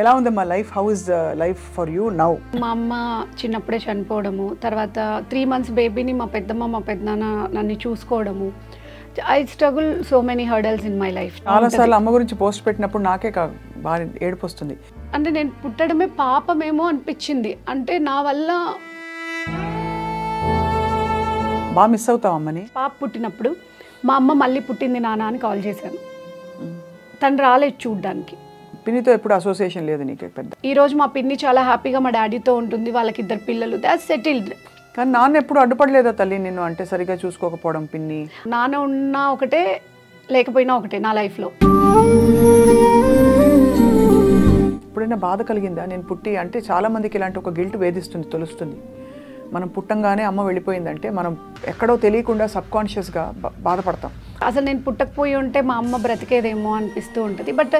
ఎలా ఉందమ్మా life? How is life for you now? మా అమ్మ చిన్నప్పుడే చనిపోవడము, తర్వాత 3 months బేబీని మా పెద్దమ్మ మా పెద్దనాన్న నన్ను చూసుకోవడము. I struggle so many hurdles in my life. చాలాసార్లు అమ్మ గురించి పోస్ట్ పెట్టినప్పుడు నాకే బాగా ఏడుపు వస్తుంది. అంటే నేను పుట్టడమే పాపమేమో అనిపించింది. అంటే నా వల్ల బాగా మిస్ అవుతావు అమ్మని. పాప పుట్టినప్పుడు మా అమ్మ మళ్ళీ పుట్టింది నాన్న అని కాల్ చేశాను. తను రాలేదు చూడ్డానికి. పిన్నితో ఎప్పుడు అసోసియేషన్ లేదు నీకు? పెద్ద ఈరోజు మా పిన్ని చాలా హ్యాపీగా మా డాడీతో ఉంటుంది, వాళ్ళకి 2 పిల్లలు, దాట్స్ సెటిల్డ్. కానీ నాన్న ఎప్పుడు అడ్డుపడలేదా తల్లి నిన్ను? అంటే సరిగా చూసుకోకపోవడం పిన్ని? నాన్న ఉన్నా ఒకటే, లేకపోయినా ఒకటే నా లైఫ్లో. ఎప్పుడైనా బాధ కలిగిందా నేను పుట్టి? అంటే చాలా మందికి ఇలాంటి ఒక గిల్ట్ వేధిస్తుంది, తెలుస్తుంది. మనం పుట్టంగానే అమ్మ వెళ్ళిపోయిందంటే మనం ఎక్కడో తెలియకుండా సబ్కాన్షియస్గా బాధపడతాం. అసలు నేను పుట్టకపోయి ఉంటే మా అమ్మ బ్రతికేదేమో అనిపిస్తూ ఉంటుంది. But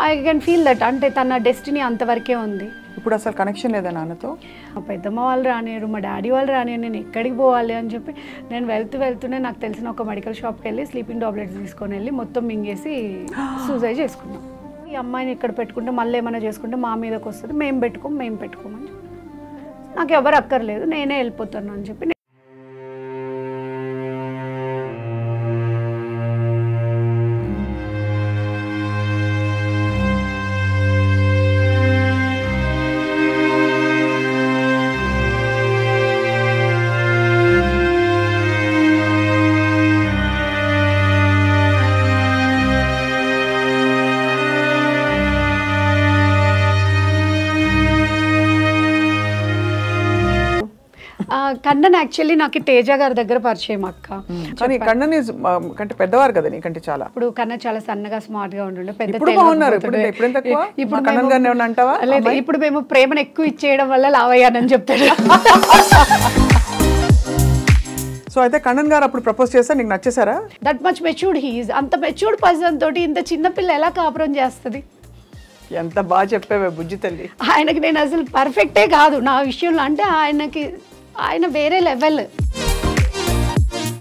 I can feel that, అంటే తన డెస్టినీ అంతవరకే ఉంది. ఇప్పుడు అసలు కనెక్షన్ లేదా నాన్నతో? మా పెద్దమ్మ వాళ్ళు రానియరు, మా డాడీ వాళ్ళు రానియరు. నేను ఎక్కడికి పోవాలి అని చెప్పి నేను వెళ్తూనే నాకు తెలిసిన ఒక మెడికల్ షాప్కి వెళ్ళి స్లీపింగ్ టాబ్లెట్స్ తీసుకొని వెళ్ళి మొత్తం మింగేసి సూసైడ్ చేసుకున్నాం. ఈ అమ్మాయిని ఇక్కడ పెట్టుకుంటే మళ్ళీ ఏమైనా చేసుకుంటే మా మీదకి వస్తుంది, మేము పెట్టుకోమని. నాకు ఎవరు అక్కర్లేదు, నేనే వెళ్ళిపోతాను అని చెప్పి. కన్నన్ యాక్చువల్లీ నాకు తేజ గారి దగ్గర పరిచయం అక్క. కానీ కన్నన్ కంటే పెద్దవారు కదా నీకంటే చాలా. ఇప్పుడు కన్న చాలా సన్నగా స్మార్ట్ గా ఉంటుండే, పెద్ద. ఇప్పుడు మేము ప్రేమను ఎక్కువ ఇచ్చేయడం వల్ల లావయ్యానని చెప్తాడు. సో అయితే కన్నన్ గారు అప్పుడు ప్రపోజ్ చేస్తే నీకు నచ్చేసారా? That much matured he is. అంత మెచ్యూర్డ్ పర్సన్ తోటి ఇంత చిన్న పిల్ల ఎలా కాపురం చేస్తుంది? ఎంత బాగా చెప్పావే బుజ్జి తల్లి. ఆయనకి నేను అసలు పర్ఫెక్టే కాదు నా విషయంలో. అంటే ఆయన వేరే లెవెల్.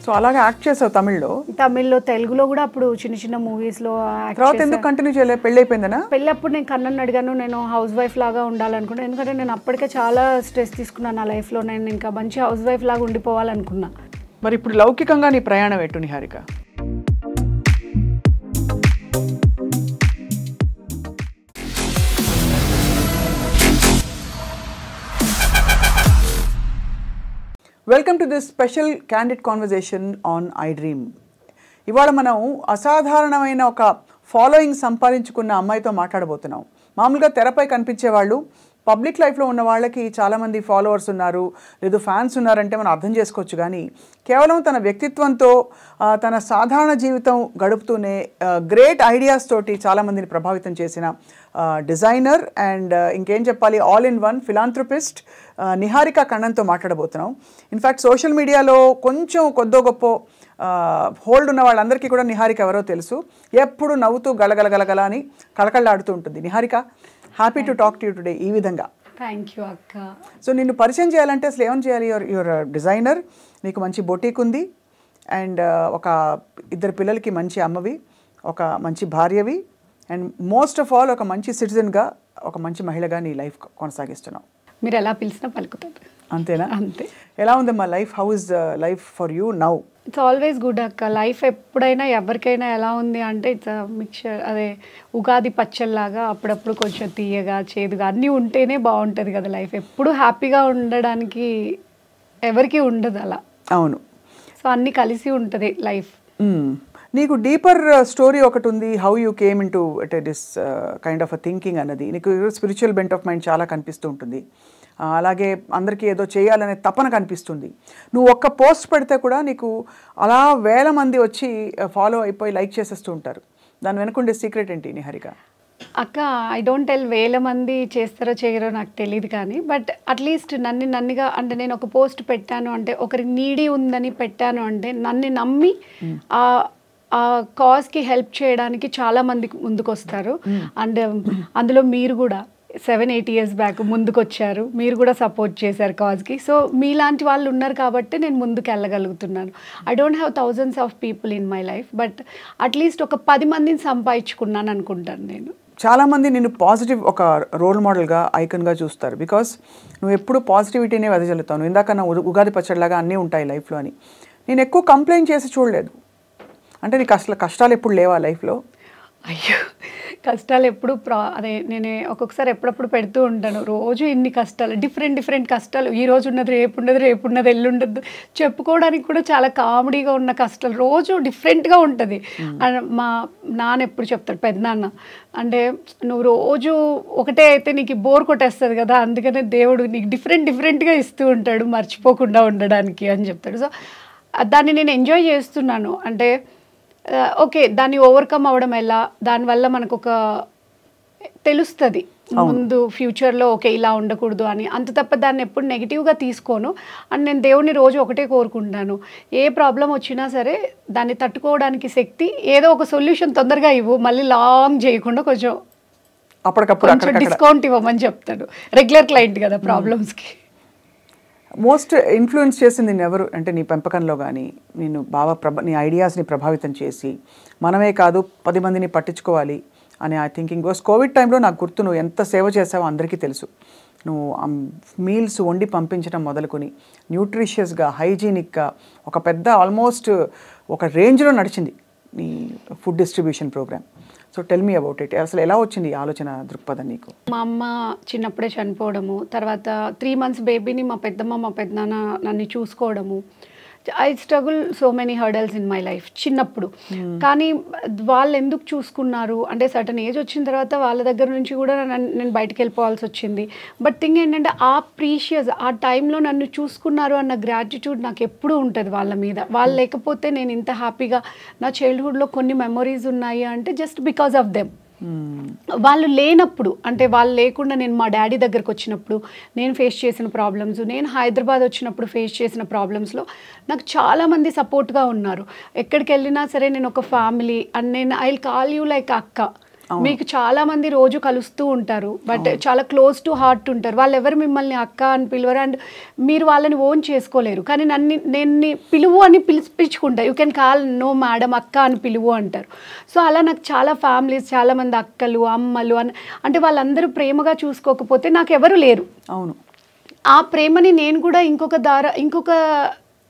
సో అలాగే యాక్ట్ చేసావు తమిళ్లో, తెలుగులో కూడా. అప్పుడు చిన్న మూవీస్లో. తర్వాత ఎందుకు కంటిన్యూ చేయలేదు? పెళ్ళి అయిపోయిందనా? పెళ్ళప్పుడు నేను కన్నన్ అడిగాను, నేను హౌస్ వైఫ్ లాగా ఉండాలనుకున్నాను. ఎందుకంటే నేను అప్పటికే చాలా స్ట్రెస్ తీసుకున్నాను నా లైఫ్లో. నేను ఇంకా మంచి హౌస్ వైఫ్ లాగా ఉండిపోవాలనుకున్నా. మరి ఇప్పుడు లౌకికంగా నీ ప్రయాణం ఎట్టు Niharika? Welcome to this special candid conversation on I dream. ఇవాళ మనం అసాధారణమైన ఒక ఫాలోయింగ్ సంపాదించుకున్న అమ్మాయితో మాట్లాడబోతున్నాం. మామూలుగా తెరపై కనిపించే వాళ్ళు, పబ్లిక్ లైఫ్లో ఉన్న వాళ్ళకి చాలామంది ఫాలోవర్స్ ఉన్నారు, లేదు ఫ్యాన్స్ ఉన్నారంటే మనం అర్థం చేసుకోవచ్చు. కానీ కేవలం తన వ్యక్తిత్వంతో, తన సాధారణ జీవితం గడుపుతూనే గ్రేట్ ఐడియాస్ తోటి చాలామందిని ప్రభావితం చేసిన డిజైనర్ అండ్ ఇంకేం చెప్పాలి, all in one philanthropist Niharika కన్నన్తో మాట్లాడబోతున్నాం. ఇన్ఫ్యాక్ట్ సోషల్ మీడియాలో కొంచెం కొద్దో గొప్ప హోల్డ్ ఉన్న వాళ్ళందరికీ కూడా నిహారిక ఎవరో తెలుసు. ఎప్పుడు నవ్వుతూ గలగలగలగల అని కళకళలాడుతూ ఉంటుంది Niharika. Happy to talk to you today. ఈ విధంగా థ్యాంక్ యూ అక్క. సో నిన్ను పరిచయం చేయాలంటే అసలు ఏమని చేయాలి? యువర్ డిజైనర్, నీకు మంచి బొటీక్ ఉంది, అండ్ ఒక 2 పిల్లలకి మంచి అమ్మవి, ఒక మంచి భార్యవి, అండ్ మోస్ట్ ఆఫ్ ఆల్ ఒక మంచి సిటిజన్గా, ఒక మంచి మహిళగా నీ లైఫ్ కొనసాగిస్తున్నావు. మీరు ఎలా పిలిచినా పలుకుతారు. అంతేనా? అంతే. ఎలా ఉందమ్మా life? How is life for you now? It's always good అక్క. లైఫ్ ఎప్పుడైనా ఎవరికైనా ఎలా ఉంది అంటే ఇట్స్ మిక్చర్. అదే ఉగాది పచ్చళ్ళలాగా అప్పుడప్పుడు కొంచెం తీయగా చేదుగా అన్నీ ఉంటేనే బాగుంటుంది కదా లైఫ్. ఎప్పుడు హ్యాపీగా ఉండడానికి ఎవరికి ఉండదు అలా. అవును. సో అన్నీ కలిసి ఉంటుంది లైఫ్. నీకు డీపర్ స్టోరీ ఒకటి ఉంది, how you came in to this kind of a thinking అన్నది. నీకు స్పిరిచువల్ బెంట్ ఆఫ్ మైండ్ చాలా కనిపిస్తూ ఉంటుంది. అలాగే అందరికీ ఏదో చేయాలనే తపన కనిపిస్తుంది. నువ్వు ఒక్క పోస్ట్ పెడితే కూడా నీకు అలా వేల మంది వచ్చి ఫాలో అయిపోయి లైక్ చేసేస్తూ ఉంటారు. దాని వెనుకుండే సీక్రెట్ ఏంటి నిహారిక? అక్క, ఐ డోంట్ టెల్ వేల మంది చేస్తారో చేయరో నాకు తెలియదు, కానీ బట్ అట్లీస్ట్ నన్నుగా అంటే నేను ఒక పోస్ట్ పెట్టాను అంటే, ఒకరికి నీడీ ఉందని పెట్టాను అంటే, నన్ను నమ్మి ఆ కాజ్కి హెల్ప్ చేయడానికి చాలా మంది ముందుకు వస్తారు. అండ్ అందులో మీరు కూడా 7-8 years బ్యాక్ ముందుకు వచ్చారు, మీరు కూడా సపోర్ట్ చేశారు కాజ్కి. సో మీలాంటి వాళ్ళు ఉన్నారు కాబట్టి నేను ముందుకు వెళ్ళగలుగుతున్నాను. I don't have thousands of people in my life, but at least ఒక 10 మందిని సంపాదించుకున్నాను అనుకుంటాను నేను. చాలామంది నిన్ను పాజిటివ్ ఒక రోల్ మోడల్గా ఐకన్గా చూస్తారు. బికాస్ నువ్వు ఎప్పుడు పాజిటివిటీనే వెదజల్లుతావు. నువ్వు ఇందాక నా ఉగాది పచ్చడిలాగా అన్నీ ఉంటాయి లైఫ్లో అని. నేను ఎక్కువ కంప్లైంట్ చేసి చూడలేదు. అంటే నీకు అసలు కష్టాలు ఎప్పుడు లేవా లైఫ్లో? అయ్యో, కష్టాలు ఎప్పుడు అదే నేను ఒక్కొక్కసారి ఎప్పుడప్పుడు పెడుతూ ఉంటాను. రోజు ఇన్ని కష్టాలు, డిఫరెంట్ కష్టాలు. ఈ రోజు ఉన్నది రేపు ఉండదు, రేపు ఉన్నది ఎల్లుండదు. చెప్పుకోవడానికి కూడా చాలా కామెడీగా ఉన్న కష్టాలు రోజు డిఫరెంట్గా ఉంటుంది. మా నాన్న ఎప్పుడు చెప్తాడు, పెద్దనాన్న, అంటే నువ్వు రోజు ఒకటే అయితే నీకు బోర్ కొట్టేస్తుంది కదా, అందుకనే దేవుడు నీకు డిఫరెంట్గా ఇస్తూ ఉంటాడు మర్చిపోకుండా ఉండడానికి అని చెప్తాడు. సో దాన్ని నేను ఎంజాయ్ చేస్తున్నాను. అంటే ఓకే, దాన్ని ఓవర్కమ్ అవ్వడం ఎలా, దానివల్ల మనకు ఒక తెలుస్తుంది ముందు ఫ్యూచర్లో ఓకే ఇలా ఉండకూడదు అని. అంత తప్ప దాన్ని ఎప్పుడు నెగిటివ్గా తీసుకోను. అండ్ నేను దేవుడిని రోజు ఒకటే కోరుకుంటాను, ఏ ప్రాబ్లం వచ్చినా సరే దాన్ని తట్టుకోవడానికి శక్తి, ఏదో ఒక సొల్యూషన్ తొందరగా ఇవ్వు, మళ్ళీ లాంగ్ చేయకుండా కొంచెం అప్పటికప్పుడు డిస్కౌంట్ ఇవ్వమని చెప్తాడు. రెగ్యులర్ క్లయింట్ కదా ప్రాబ్లమ్స్కి. మోస్ట్ ఇన్ఫ్లుయెన్స్ చేసింది నేను ఎవరు అంటే నీ పెంపకంలో కానీ నేను నీ ఐడియాస్ని ప్రభావితం చేసి మనమే కాదు 10 మందిని పట్టించుకోవాలి అని ఐ థింకింగ్ వాస్. కోవిడ్ టైంలో నాకు గుర్తు నువ్వు ఎంత సేవ చేసావో అందరికీ తెలుసు. నువ్వు మీల్స్ వండి పంపించడం మొదలుకొని న్యూట్రిషియస్గా, హైజీనిక్గా ఒక పెద్ద ఆల్మోస్ట్ ఒక రేంజ్లో నడిచింది నీ food distribution programme. So tell me about it. అసలు ఎలా వచ్చింది ఈ ఆలోచన దృక్పథం నీకు? మా అమ్మ చిన్నప్పుడే చనిపోవడము, తర్వాత 3 months బేబీని మా పెద్దమ్మ మా పెద్దనాన్న నన్ను చూసుకోవడము. I struggle so many hurdles in my life చిన్నప్పుడు. కానీ వాళ్ళు ఎందుకు చూసుకున్నారు అంటే సర్టన్ ఏజ్ వచ్చిన తర్వాత వాళ్ళ దగ్గర నుంచి కూడా నేను బయటకు వెళ్ళిపోవాల్సి వచ్చింది. బట్ థింగ్ ఏంటంటే ఆ ప్రీషియస్ ఆ టైంలో నన్ను చూసుకున్నారు అన్న గ్రాటిట్యూడ్ నాకు ఎప్పుడూ ఉంటుంది వాళ్ళ మీద. వాళ్ళు లేకపోతే నేను ఇంత హ్యాపీగా నా చైల్డ్హుడ్లో కొన్ని మెమొరీస్ ఉన్నాయి అంటే జస్ట్ బికాస్ ఆఫ్ దెమ్. వాళ్ళు లేనప్పుడు అంటే వాళ్ళు లేకుండా నేను మా డాడీ దగ్గరకు వచ్చినప్పుడు నేను ఫేస్ చేసిన ప్రాబ్లమ్స్, నేను హైదరాబాద్ వచ్చినప్పుడు ఫేస్ చేసిన ప్రాబ్లమ్స్లో నాకు చాలామంది సపోర్ట్గా ఉన్నారు. ఎక్కడికి వెళ్ళినా సరే నేను ఒక ఫ్యామిలీ అండ్ నేను I will call you like అక్క. మీకు చాలామంది రోజు కలుస్తూ ఉంటారు బట్ చాలా క్లోజ్ టు హార్ట్ ఉంటారు. వాళ్ళు ఎవరు మిమ్మల్ని అక్క అని పిలవరు అండ్ మీరు వాళ్ళని ఓన్ చేసుకోలేరు. కానీ నేను పిలువు అని పిలిపించుకుంటా. You can call no madam అక్క అని పిలువు అంటారు. సో అలా నాకు చాలా ఫ్యామిలీస్, చాలామంది అక్కలు, అమ్మలు అంటే వాళ్ళందరూ ప్రేమగా చూసుకోకపోతే నాకు ఎవరు లేరు. అవును, ఆ ప్రేమని నేను కూడా ఇంకొక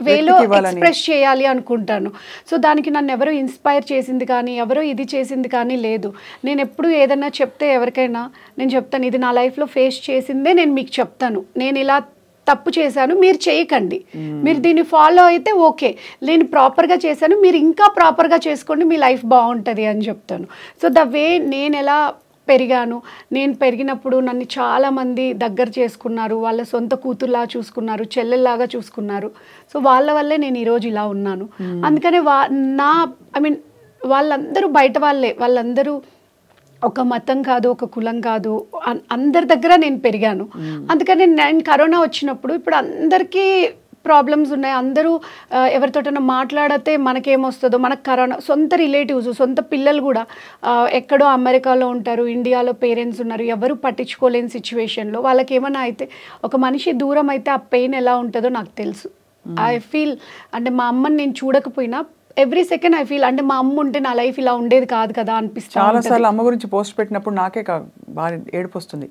వేలో ఎక్స్ప్రెస్ చేయాలి అనుకుంటాను. సో దానికి నన్ను ఎవరు ఇన్స్పైర్ చేసింది కానీ ఎవరో ఇది చేసింది కానీ లేదు. నేను ఎప్పుడు ఏదైనా చెప్తే ఎవరికైనా నేను చెప్తాను, ఇది నా లైఫ్లో ఫేస్ చేసిందే నేను మీకు చెప్తాను. నేను ఇలా తప్పు చేశాను, మీరు చేయకండి. మీరు దీన్ని ఫాలో అయితే ఓకే, నేను ప్రాపర్గా చేశాను, మీరు ఇంకా ప్రాపర్గా చేసుకోండి, మీ లైఫ్ బాగుంటుంది అని చెప్తాను. సో ద వే నేను ఎలా పెరిగాను, నేను పెరిగినప్పుడు నన్ను చాలామంది దగ్గర చేసుకున్నారు, వాళ్ళ సొంత కూతురులా చూసుకున్నారు, చెల్లెల్లాగా చూసుకున్నారు. సో వాళ్ళ వల్లే నేను ఈరోజు ఇలా ఉన్నాను. అందుకనే వాళ్ళందరూ బయట వాళ్ళందరూ ఒక మతం కాదు, ఒక కులం కాదు, అందరి దగ్గర నేను పెరిగాను. అందుకని నేను కరోనా వచ్చినప్పుడు ఇప్పుడు అందరికీ ప్రాబ్లమ్స్ ఉన్నాయి. అందరూ ఎవరితోటైనా మాట్లాడితే మనకేమొస్తుందో, మనకు కరోనా, సొంత రిలేటివ్స్, సొంత పిల్లలు కూడా ఎక్కడో అమెరికాలో ఉంటారు, ఇండియాలో పేరెంట్స్ ఉన్నారు, ఎవరు పట్టించుకోలేని సిచ్యువేషన్లో వాళ్ళకి ఏమైనా అయితే ఒక మనిషి దూరం అయితే ఆ పెయిన్ ఎలా ఉంటుందో నాకు తెలుసు. ఐ ఫీల్ అంటే మా అమ్మని నేను చూడకపోయినా ఎవ్రీ సెకండ్ ఐ ఫీల్ అంటే మా అమ్మ ఉంటే నా లైఫ్ ఇలా ఉండేది కాదు కదా అనిపిస్తుంది. చాలాసార్లు అమ్మ గురించి పోస్ట్ పెట్టినప్పుడు నాకే బాగా ఏడుపు వస్తుంది.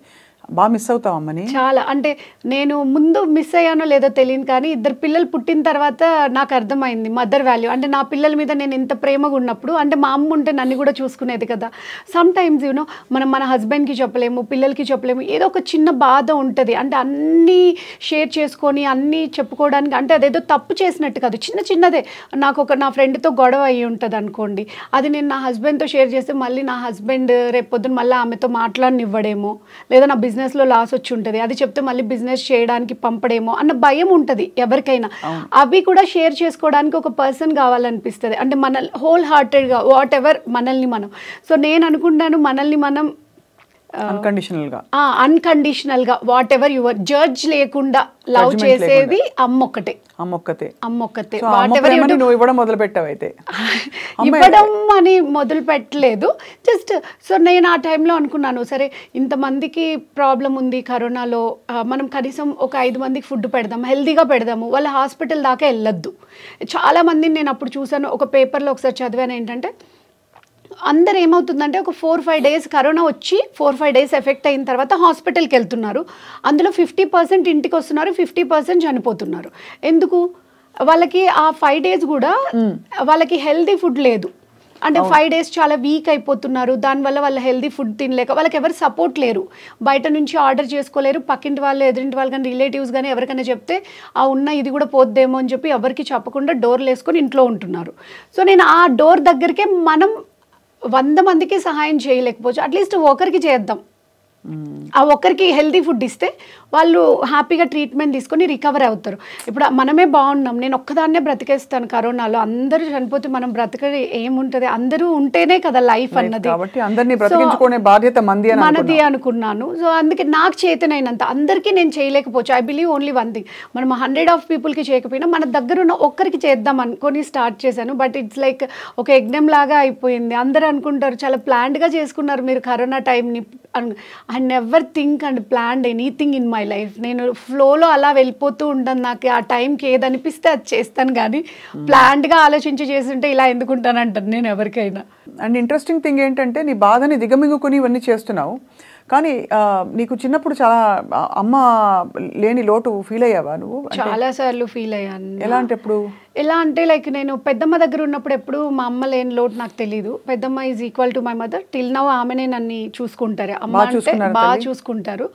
బాగా మిస్ అవుతావు అమ్మని? చాలా. అంటే నేను ముందు మిస్ అయ్యానో లేదో తెలియదు కానీ 2 పిల్లలు పుట్టిన తర్వాత నాకు అర్థమైంది మదర్ వాల్యూ. అంటే నా పిల్లల మీద నేను ఎంత ప్రేమగా ఉన్నప్పుడు అంటే మా అమ్మ ఉంటే నన్ను కూడా చూసుకునేది కదా. సమ్ టైమ్స్ మనం మన హస్బెండ్కి చెప్పలేము, పిల్లలకి చెప్పలేము, ఏదో ఒక చిన్న బాధ ఉంటుంది. అంటే అన్నీ షేర్ చేసుకొని అన్నీ చెప్పుకోవడానికి అంటే అదేదో తప్పు చేసినట్టు కాదు, చిన్నదే. నా ఫ్రెండ్తో గొడవ అయ్యి ఉంటుంది అనుకోండి, అది నేను నా హస్బెండ్తో షేర్ చేస్తే మళ్ళీ నా హస్బెండ్ రేపొద్దున మళ్ళీ ఆమెతో మాట్లాడనివ్వడేమో, లేదా నా బిజినెస్లో లాస్ వచ్చి ఉంటుంది, అది చెప్తే మళ్ళీ బిజినెస్ చేయడానికి పంపడేమో అన్న భయం ఉంటుంది ఎవరికైనా. అవి కూడా షేర్ చేసుకోవడానికి ఒక పర్సన్ కావాలనిపిస్తుంది. అంటే మన హోల్ హార్టెడ్గా వాట్ ఎవర్ మనల్ని మనం. సో నేను అనుకుంటాను మనల్ని మనం అన్కండిషనల్గా వాట్ ఎవర్ యువర్ జడ్జ్ లేకుండా లవ్ చేసేది అమ్మొక్కటే. ఇవ్వడం మొదలు పెట్టావైతే ఇవ్వడం అని మొదలు పెట్టలేదు. జస్ట్ సో నేను ఆ టైంలో అనుకున్నాను, సరే ఇంతమందికి ప్రాబ్లం ఉంది కరోనాలో, మనం కనీసం ఒక 5 మందికి ఫుడ్ పెడదాం, హెల్తీగా పెడదాము, వాళ్ళ హాస్పిటల్ దాకా వెళ్ళొద్దు. చాలామందిని నేను అప్పుడు చూసాను, ఒక పేపర్లో ఒకసారి చదివాను ఏంటంటే అందరు ఏమవుతుందంటే ఒక 4-5 డేస్ కరోనా వచ్చి 4-5 డేస్ ఎఫెక్ట్ అయిన తర్వాత హాస్పిటల్కి వెళ్తున్నారు. అందులో 50% ఇంటికి వస్తున్నారు, 50% చనిపోతున్నారు. ఎందుకు? వాళ్ళకి ఆ 5 డేస్ కూడా వాళ్ళకి హెల్దీ ఫుడ్ లేదు. అంటే 5 డేస్ చాలా వీక్ అయిపోతున్నారు. దానివల్ల వాళ్ళ హెల్దీ ఫుడ్ తినలేక వాళ్ళకి ఎవరు సపోర్ట్ లేరు. బయట నుంచి ఆర్డర్ చేసుకోలేరు. పక్కింటి వాళ్ళు, ఎదురింటి వాళ్ళు కానీ, రిలేటివ్స్ కానీ ఎవరికైనా చెప్తే ఆ ఉన్న ఇది కూడా పోద్దేమో అని చెప్పి ఎవరికి చెప్పకుండా డోర్లు వేసుకొని ఇంట్లో ఉంటున్నారు. సో నేను ఆ డోర్ దగ్గరికే మనం 100 మందికి సహాయం చేయలేకపోవచ్చు, అట్లీస్ట్ ఒకరికి చేద్దాం. ఆ ఒక్కరికి హెల్దీ ఫుడ్ ఇస్తే వాళ్ళు హ్యాపీగా ట్రీట్మెంట్ తీసుకొని రికవర్ అవుతారు. ఇప్పుడు మనమే బాగున్నాం, నేను ఒక్కదాన్నే బ్రతికేస్తాను కరోనాలో, అందరూ చనిపోతే మనం బ్రతకది ఏముంటుంది? అందరూ ఉంటేనే కదా లైఫ్ అన్నది. మనది అనుకున్నాను. సో అందుకే నాకు చేతనైనంత అందరికీ నేను చేయలేకపోవచ్చు. I believe only one thing, మనం 100 of peopleకి చేయకపోయినా మన దగ్గర ఉన్న ఒక్కరికి చేద్దాం అనుకొని స్టార్ట్ చేశాను. బట్ ఇట్స్ లైక్ ఒక యజ్ఞం లాగా అయిపోయింది. అందరూ అనుకుంటారు చాలా ప్లాన్డ్గా చేసుకున్నారు మీరు కరోనా టైంని. I never think and planned anything in my life. నేను ఫ్లోలో అలా వెళ్ళిపోతూ ఉంటాను. నాకు ఆ టైంకి ఏది అనిపిస్తే అది చేస్తాను, కానీ ప్లాన్డ్గా ఆలోచించి చేస్తుంటే ఇలా ఎందుకుంటానంటాను నేను ఎవరికైనా. అండ్ ఇంట్రెస్టింగ్ థింగ్ ఏంటంటే నీ బాధని దిగమింగుకొని ఇవన్నీ చేస్తున్నావు, కానీ నీకు చిన్నప్పుడు చాలా అమ్మ లేని లోటు ఫీల్ అయ్యావా నువ్వు? చాలాసార్లు ఫీల్ అయ్యాను. ఎలా అంటే లైక్ నేను పెద్దమ్మ దగ్గర ఉన్నప్పుడు ఎప్పుడు మా అమ్మ లేని లోటు నాకు తెలీదు. పెద్దమ్మ is equal to my mother. Till now ఆమెనే నన్ను చూసుకుంటారు. అమ్మ అంటే బాగా చూసుకుంటారు.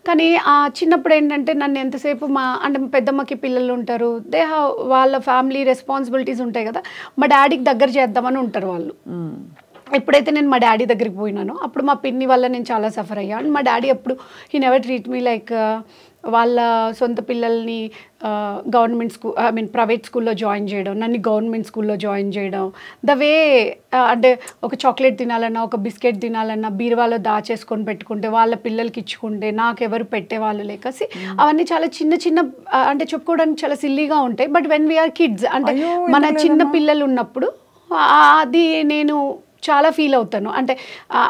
కానీ ఆ చిన్నప్పుడు ఏంటంటే నన్ను ఎంతసేపు అంటే పెద్దమ్మకి పిల్లలు ఉంటారు, వాళ్ళ ఫ్యామిలీ రెస్పాన్సిబిలిటీస్ ఉంటాయి కదా, మా డాడీకి దగ్గర చేద్దామని ఉంటారు వాళ్ళు. ఎప్పుడైతే నేను మా డాడీ దగ్గరికి పోయినానో అప్పుడు మా పిన్ని వల్ల నేను చాలా సఫర్ అయ్యాను. మా డాడీ ఎప్పుడు he never treat me like వాళ్ళ సొంత పిల్లల్ని గవర్నమెంట్ స్కూల్ ప్రైవేట్ స్కూల్లో జాయిన్ చేయడం, నన్ను గవర్నమెంట్ స్కూల్లో జాయిన్ చేయడం, ద వే అంటే ఒక చాక్లెట్ తినాలన్నా ఒక బిస్కెట్ తినాలన్నా బీరువాలో దాచేసుకొని పెట్టుకుంటే వాళ్ళ పిల్లలకి ఇచ్చుకుంటే నాకెవరు పెట్టేవాళ్ళు లేకసి అవన్నీ చాలా చిన్న చిన్న అంటే చెప్పుకోవడానికి చాలా సిల్లీగా ఉంటాయి. బట్ వెన్ వీఆర్ కిడ్స్ అంటే మన చిన్న పిల్లలు ఉన్నప్పుడు అది నేను చాలా ఫీల్ అవుతాను.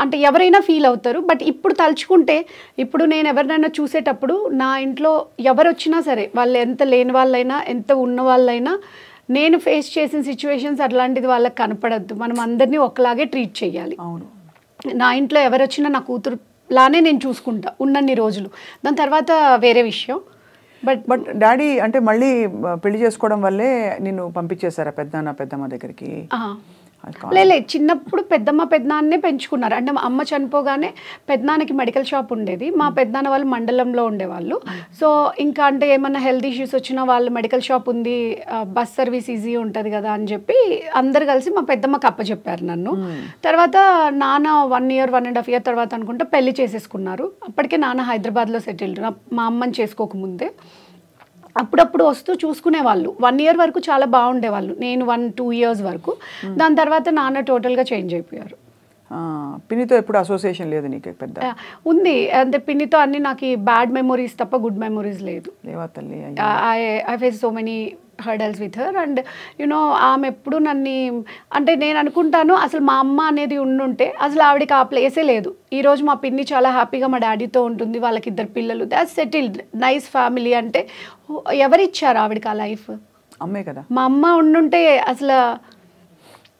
అంటే ఎవరైనా ఫీల్ అవుతారు. బట్ ఇప్పుడు తలుచుకుంటే ఇప్పుడు నేను ఎవరినైనా చూసేటప్పుడు నా ఇంట్లో ఎవరు వచ్చినా సరే, వాళ్ళు ఎంత లేని వాళ్ళైనా ఎంత ఉన్న వాళ్ళైనా, నేను ఫేస్ చేసిన సిచ్యువేషన్స్ అట్లాంటిది వాళ్ళకి కనపడద్దు. మనం అందరినీ ఒకలాగే ట్రీట్ చేయాలి. నా ఇంట్లో ఎవరు వచ్చినా నా కూతురులానే నేను చూసుకుంటా ఉన్నన్ని రోజులు. దాని తర్వాత వేరే విషయం. బట్ డాడీ అంటే మళ్ళీ పెళ్లి చేసుకోవడం వల్లే నిన్ను పంపించేశారా పెద్దమ్మ దగ్గరికి? లేదు, చిన్నప్పుడు పెద్దమ్మ పెద్దనాన్నే పెంచుకున్నారు. అంటే మా అమ్మ చనిపోగానే పెద్దనాన్నకి మెడికల్ షాప్ ఉండేది. మా పెద్దనాన్న వాళ్ళు మండలంలో ఉండేవాళ్ళు. సో ఇంకా అంటే ఏమన్నా హెల్త్ ఇష్యూస్ వచ్చినా వాళ్ళు మెడికల్ షాప్ ఉంది, బస్ సర్వీస్ ఈజీ ఉంటుంది కదా అని చెప్పి అందరు కలిసి మా పెద్దమ్మకి అప్పచెప్పారు నన్ను. తర్వాత నాన్న 1 year 1.5 year తర్వాత అనుకుంటే పెళ్లి చేసేసుకున్నారు. అప్పటికే నాన్న హైదరాబాద్లో సెటిల్డ్, మా అమ్మని చేసుకోకముందే. అప్పుడప్పుడు వస్తూ చూసుకునేవాళ్ళు. 1 year వరకు చాలా బాగుండేవాళ్ళు, నేను 1-2 years వరకు. దాని తర్వాత నాన్న టోటల్గా చేంజ్ అయిపోయారు. పిన్నితో ఎప్పుడు అసోసియేషన్ లేదు నీకు? పెద్ద ఉంది, అంటే పిన్నితో అన్ని నాకు బ్యాడ్ మెమొరీస్ తప్ప గుడ్ మెమొరీస్ లేదు. I face so many hurdles with her. And you know ఆమె ఎప్పుడు నన్ను అంటే నేను అనుకుంటాను అసలు మా అమ్మ అనేది ఉండుంటే అసలు ఆవిడకి ఆ ప్లేసే లేదు. ఈరోజు మా పిన్ని చాలా హ్యాపీగా మా డాడీతో ఉంటుంది, వాళ్ళకి 2 పిల్లలు, దాట్స్ సెటిల్డ్, నైస్ ఫ్యామిలీ. అంటే ఎవరిచ్చారు ఆవిడకి ఆ లైఫ్? అమ్మే కదా. మా అమ్మ ఉండుంటే అసలు.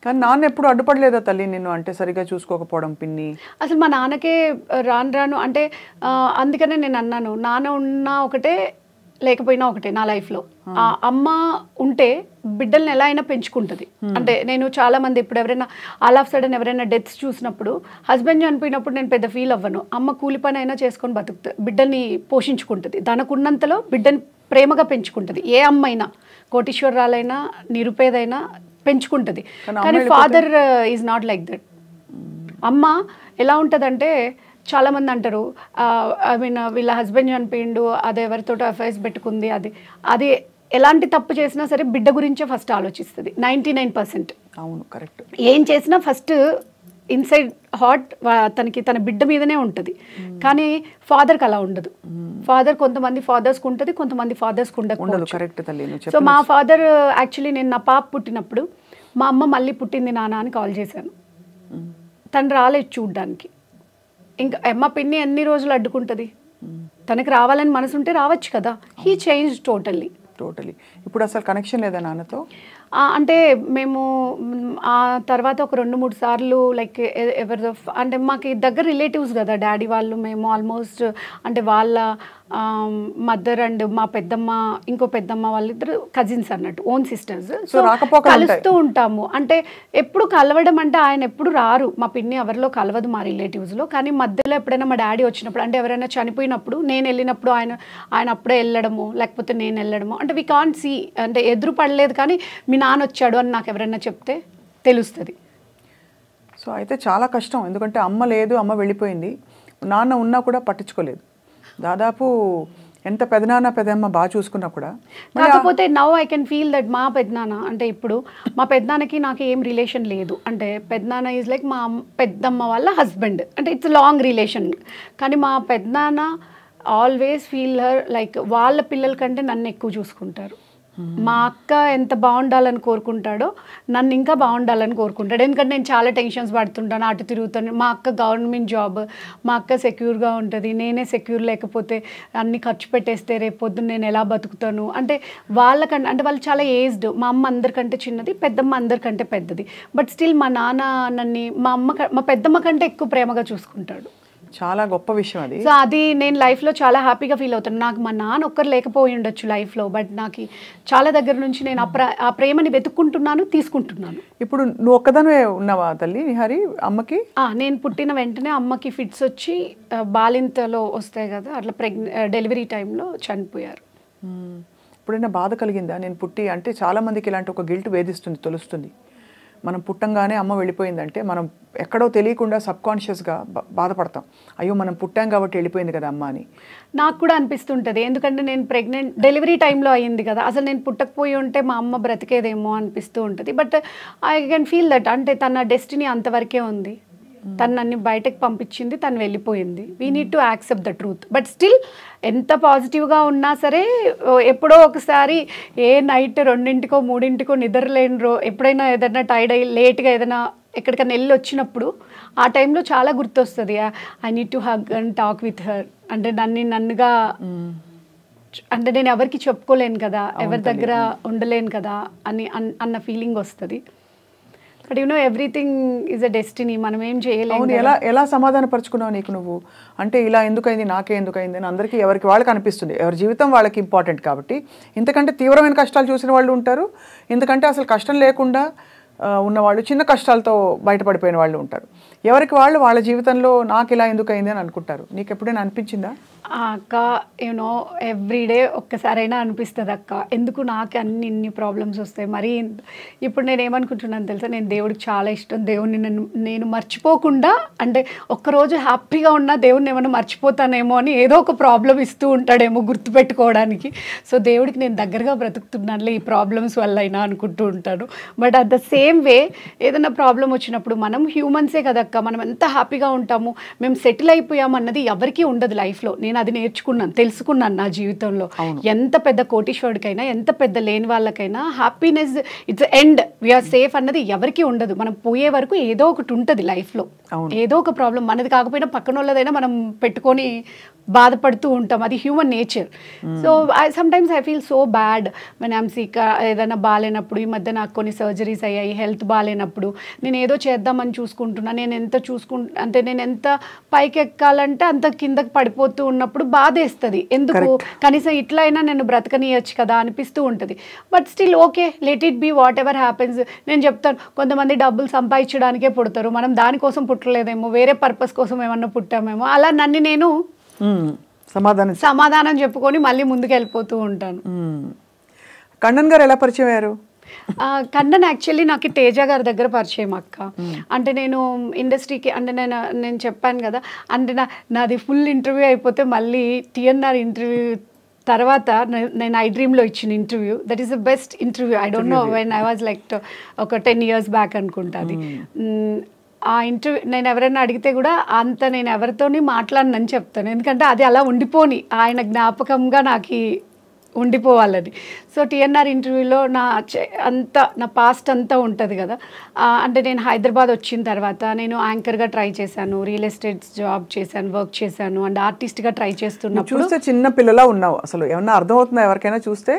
కానీ నాన్న ఎప్పుడు అడ్డుపడలేదా తల్లి నిన్ను అంటే సరిగా చూసుకోకపోవడం పిన్ని? అసలు మా నాన్నకే రాను అంటే అందుకనే నేను అన్నాను, నాన్న ఉన్నా ఒకటే లేకపోయినా ఒకటే నా లైఫ్లో. అమ్మ ఉంటే బిడ్డల్ని ఎలా అయినా పెంచుకుంటుంది. అంటే నేను చాలా మంది ఇప్పుడు ఎవరైనా ఆల్ ఆఫ్ సడన్ ఎవరైనా డెత్స్ చూసినప్పుడు, హస్బెండ్ చనిపోయినప్పుడు నేను పెద్ద ఫీల్ అవ్వను. అమ్మ కూలి పని అయినా చేసుకొని బతుకుతుంది, బిడ్డల్ని పోషించుకుంటుంది, తనకున్నంతలో బిడ్డని ప్రేమగా పెంచుకుంటుంది. ఏ అమ్మ అయినా, కోటీశ్వరరాలైనా నిరుపేదైనా పెంచుకుంటుంది. కానీ father is not like that. అమ్మ ఎలా ఉంటుందంటే చాలామంది అంటారు ఐ మీన్ వీళ్ళ హస్బెండ్ చనిపోయిండు, అది ఎవరితో అఫైర్స్ పెట్టుకుంది, అది ఎలాంటి తప్పు చేసినా సరే బిడ్డ గురించే ఫస్ట్ ఆలోచిస్తుంది 99%. అవును, కరెక్ట్. ఏం చేసినా ఫస్ట్ ఇన్సైడ్ హార్ట్ తన బిడ్డ మీదనే ఉంటుంది. కానీ ఫాదర్కి అలా ఉండదు. ఫాదర్ కొంతమంది ఫాదర్స్కి ఉంటుంది, కొంతమంది ఫాదర్స్కి ఉండదు. సో మా ఫాదర్ యాక్చువల్లీ నేను నా పాప పుట్టినప్పుడు మా అమ్మ మళ్ళీ పుట్టింది నాన్న అని కాల్ చేశాను. తను రాలేదు చూడ్డానికి. ఇంకా అమ్మ పిన్ని ఎన్ని రోజులు అడ్డుకుంటుంది? తనకి రావాలని మనసు ఉంటే రావచ్చు కదా. He change totally. ఇప్పుడు అసలు కనెక్షన్ లేదా నాన్నతో? అంటే మేము ఆ తర్వాత ఒక 2-3 సార్లు లైక్ ఎవరిదో అంటే మాకు దగ్గర రిలేటివ్స్ కదా డాడీ వాళ్ళు, మేము ఆల్మోస్ట్ అంటే వాళ్ళ మదర్ అండ్ మా పెద్దమ్మ ఇంకో పెద్దమ్మ వాళ్ళిద్దరు కజిన్స్ అన్నట్టు, ఓన్ సిస్టర్స్. సో కలుస్తూ ఉంటాము. అంటే ఎప్పుడు కలవడం అంటే ఆయన ఎప్పుడు రారు, మా పిన్ని ఎవరిలో కలవదు మా రిలేటివ్స్లో. కానీ మధ్యలో ఎప్పుడైనా మా డాడీ వచ్చినప్పుడు అంటే ఎవరైనా చనిపోయినప్పుడు నేను వెళ్ళినప్పుడు ఆయన అప్పుడే వెళ్ళడము, లేకపోతే నేను వెళ్ళడము. అంటే వీ కాంట్ సీ, అంటే ఎదురు పడలేదు కానీ మీ నాన్న వచ్చాడు అని నాకు ఎవరైనా చెప్తే తెలుస్తుంది. సో అయితే చాలా కష్టం, ఎందుకంటే అమ్మ లేదు, అమ్మ వెళ్ళిపోయింది, నాన్న ఉన్నా కూడా పట్టించుకోలేదు. దాదాపు ఎంత పెదనాన్న పెదమ్మ బాగా చూసుకున్నా కూడా. కాకపోతే now I can feel that మా పెద్దనాన్న అంటే ఇప్పుడు మా పెద్దనాన్నకి నాకు ఏం రిలేషన్ లేదు. అంటే పెద్దనాన్న ఈజ్ లైక్ మా పెద్దమ్మ వాళ్ళ హస్బెండ్, అంటే ఇట్స్ లాంగ్ రిలేషన్. కానీ మా పెద్దనాన్న ఆల్వేస్ ఫీల్ హర్ లైక్ వాళ్ళ పిల్లల కంటే నన్ను ఎక్కువ చూసుకుంటారు. మా అక్క ఎంత బాగుండాలని కోరుకుంటాడో నన్ను ఇంకా బాగుండాలని కోరుకుంటాడు. ఎందుకంటే నేను చాలా టెన్షన్స్ పడుతుంటాను, అటు తిరుగుతాను. మా అక్క గవర్నమెంట్ జాబ్, మా అక్క సెక్యూర్గా ఉంటుంది, నేనే సెక్యూర్ లేకపోతే అన్ని ఖర్చు పెట్టేస్తే రేపు పొద్దున్న నేను ఎలా బతుకుతాను. అంటే వాళ్ళకంటే అంటే వాళ్ళు చాలా ఏజ్డ్, మా అమ్మ అందరికంటే చిన్నది, పెద్దమ్మ అందరికంటే పెద్దది. బట్ స్టిల్ మా నాన్న నన్ను మా పెద్దమ్మ కంటే ఎక్కువ ప్రేమగా చూసుకుంటాడు. చాలా గొప్ప విషయం అది. సో అది నేను లైఫ్లో చాలా హ్యాపీగా ఫీల్ అవుతాను. నాకు మా నాన్న ఒక్కరు లేకపోయి ఉండొచ్చు లైఫ్లో, బట్ నాకు చాలా దగ్గర నుంచి నేను ఆ ప్రేమని వెతుక్కుంటున్నాను, తీసుకుంటున్నాను. ఇప్పుడు నువ్వు ఒక్కదానివే ఉన్నావా తల్లి నిహారి అమ్మకి? నేను పుట్టిన వెంటనే అమ్మకి ఫిట్స్ వచ్చి బాలింతలో వస్తాయి కదా, అట్లా డెలివరీ టైంలో చనిపోయారు. ఎప్పుడైనా బాధ కలిగిందా? నేను పుట్టి అంటే చాలామందికి ఇలాంటి ఒక గిల్ట్ వేధిస్తుంది, తెలుస్తుంది. మనం పుట్టంగానే అమ్మ వెళ్ళిపోయిందంటే మనం ఎక్కడో తెలియకుండా సబ్కాన్షియస్గా బాధపడతాం, అయ్యో మనం పుట్టాం కాబట్టి వెళ్ళిపోయింది కదా అమ్మ అని. నాకు కూడా అనిపిస్తుంటుంది, ఎందుకంటే నేను ప్రెగ్నెంట్ డెలివరీ టైంలో అయ్యింది కదా, అసలు నేను పుట్టకపోయి ఉంటే మా అమ్మ బ్రతికేదేమో అనిపిస్తూ ఉంటుంది. But I can feel that అంటే తన డెస్టినీ అంతవరకే ఉంది, తను నన్ను బయటకు పంపించింది, తను వెళ్ళిపోయింది. We need to accept the truth. But still ఎంత పాజిటివ్గా ఉన్నా సరే ఎప్పుడో ఒకసారి నైట్ 2-3 నిద్రలేనరో ఎప్పుడైనా ఏదైనా టైర్డ్ అయ్యి లేట్గా ఏదైనా ఎక్కడికైనా వెళ్ళి వచ్చినప్పుడు ఆ టైంలో చాలా గుర్తొస్తుంది, I need to hug and talk with her. అంటే నన్నుగా అంటే నేను ఎవరికి చెప్పుకోలేను కదా, ఎవరి దగ్గర ఉండలేను కదా అన్న ఫీలింగ్ వస్తుంది. But you know everything is a destiny, మనం ఏం చేయలేము. ఎలా సమాధానపరుచుకున్నావు నీకు నువ్వు? అంటే ఇలా ఎందుకైంది, నాకే ఎందుకైంది అని అందరికీ ఎవరికి వాళ్ళకి అనిపిస్తుంది, ఎవరి జీవితం వాళ్ళకి ఇంపార్టెంట్ కాబట్టి. ఇంతకంటే తీవ్రమైన కష్టాలు చూసిన వాళ్ళు ఉంటారు, ఎందుకంటే అసలు కష్టం లేకుండా ఉన్నవాళ్ళు చిన్న కష్టాలతో బయటపడిపోయిన వాళ్ళు ఉంటారు. ఎవరికి వాళ్ళు వాళ్ళ జీవితంలో నాకు ఇలా ఎందుకైంది అని అనుకుంటారు. నీకు ఎప్పుడైనా అనిపించిందా? అక్క యూనో ఎవ్రీడే ఒక్కసారైనా అనిపిస్తుంది అక్క, ఎందుకు నాకు ఇన్ని ప్రాబ్లమ్స్ వస్తాయి మరి. ఇప్పుడు నేను ఏమనుకుంటున్నాను తెలుసా, నేను దేవుడికి చాలా ఇష్టం, దేవుడిని నేను మర్చిపోకుండా అంటే ఒక్కరోజు హ్యాపీగా ఉన్నా దేవుడిని ఏమైనా మర్చిపోతానేమో అని ఏదో ఒక ప్రాబ్లం ఇస్తూ ఉంటాడేమో గుర్తుపెట్టుకోవడానికి. సో దేవుడికి నేను దగ్గరగా బ్రతుకుతున్నానులే ఈ ప్రాబ్లమ్స్ వల్ల అయినా అనుకుంటూ ఉంటాను. But at the same way ఏదైనా ప్రాబ్లం వచ్చినప్పుడు మనం హ్యూమన్సే కదక్క, మనం ఎంత హ్యాపీగా ఉంటాము, మేము సెటిల్ అయిపోయాము అన్నది ఎవరికీ ఉండదు లైఫ్లో. నేను అది నేర్చుకున్నాను, తెలుసుకున్నాను నా జీవితంలో. ఎంత పెద్ద కోటీశ్వరుడికైనా ఎంత పెద్ద లేని వాళ్ళకైనా happiness it's end, we are safe అన్నది ఎవరికి ఉండదు. మనం పోయే వరకు ఏదో ఒకటి ఉంటుంది లైఫ్లో, ఏదో ఒక ప్రాబ్లం మనది కాకపోయినా పక్కన వాళ్ళదైనా మనం పెట్టుకొని బాధపడుతూ ఉంటాం, అది human nature. So sometimes I feel so bad when I'm sick. ఏదైనా బాగాలేనప్పుడు, ఈ మధ్య నాకు కొన్ని సర్జరీస్ అయ్యాయి, హెల్త్ బాగాలేనప్పుడు నేను ఏదో చేద్దామని చూసుకుంటున్నా, నేను ఎంత పైకి ఎక్కాలంటే అంత కిందకి పడిపోతూ ఉన్నప్పుడు బాధేస్తుంది. ఎందుకు కనీసం ఇట్లా అయినా నేను బ్రతకనియచ్చు కదా అనిపిస్తూ ఉంటుంది. But still okay, let it be, whatever happens. నేను చెప్తాను, కొంతమంది డబ్బులు సంపాదించడానికే పుడతారు, మనం దానికోసం పుట్టలేదేమో, వేరే పర్పస్ కోసం ఏమన్నా పుట్టామేమో. అలా నన్ను నేను సమాధానం చెప్పుకొని మళ్ళీ ముందుకు వెళ్ళిపోతూ ఉంటాను. కన్నన్ గారు ఎలా పరిచయం అయ్యారు? కన్నన్ యాక్చువల్లీ నాకు తేజ గారి దగ్గర పరిచయం అక్క. అంటే నేను ఇండస్ట్రీకి అంటే నేను చెప్పాను కదా, అంటే నాది ఫుల్ ఇంటర్వ్యూ అయిపోతే మళ్ళీ TNR ఇంటర్వ్యూ తర్వాత నేను ఐ డ్రీమ్లో ఇచ్చిన interview, that is the best interview. I don't know when I was like ఒక 10 years బ్యాక్ అనుకుంటుంది. ఆ ఇంటర్వ్యూ నేను ఎవరైనా అడిగితే కూడా అంత నేను ఎవరితోని మాట్లాడనని చెప్తాను, ఎందుకంటే అది అలా ఉండిపోని ఆయన జ్ఞాపకంగా నాకు ఉండిపోవాలని. సో TNR ఇంటర్వ్యూలో నా పాస్ట్ అంతా ఉంటుంది కదా. అంటే నేను హైదరాబాద్ వచ్చిన తర్వాత నేను యాంకర్గా ట్రై చేశాను, రియల్ ఎస్టేట్ జాబ్ చేశాను, వర్క్ చేశాను, అండ్ ఆర్టిస్ట్గా ట్రై చేస్తున్నప్పుడు చూస్తే చిన్న పిల్లలా ఉన్నావు. అసలు ఏమన్నా అర్థమవుతుందా ఎవరికైనా చూస్తే?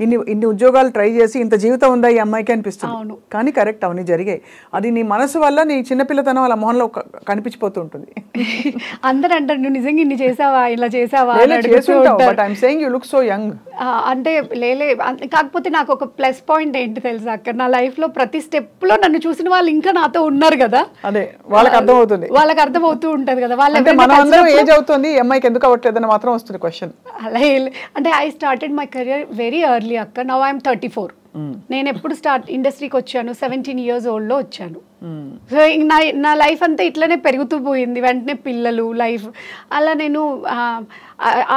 ఇన్ని ఉద్యోగాలు ట్రై చేసి ఇంత జీవితం ఉందా ఈ అమ్మాయికి అనిపిస్తుంది. కానీ కరెక్ట్, అవన్నీ జరిగాయి. అది నీ మనసు వల్ల నీ చిన్నపిల్లతనం వాళ్ళ మొహంలో కనిపించిపోతూ ఉంటుంది. అందరూ అంటారు నువ్వు నిజంగా ఇన్ని చేసావా, ఇలా చేసావా. But I'm saying you look so young. అంటే లేలే, కాకపోతే నాకు ఒక ప్లస్ పాయింట్ ఏంటి తెలుసా అక్క, నా లైఫ్ లో ప్రతి స్టెప్ లో నన్ను చూసిన వాళ్ళు ఇంకా నాతో ఉన్నారు కదా. అదే వాళ్ళకి అర్థమవుతుంది, వాళ్ళకి అర్థమవుతూ ఉంటది కదా. వాళ్ళు ఏజ్ అవుతుంది అమ్మాయికి ఎందుకు అవ్వట్లేదని మాత్రం వస్తుంది క్వశ్చన్. అలా అంటే I started my career very early అక్క. Now I'm 34. నేను ఎప్పుడు ఇండస్ట్రీకి వచ్చాను 17 years old లో వచ్చాను. సో నా లైఫ్ అంతా ఇట్లనే పెరుగుతూ పోయింది. వెంటనే పిల్లలు లైఫ్ అలా. నేను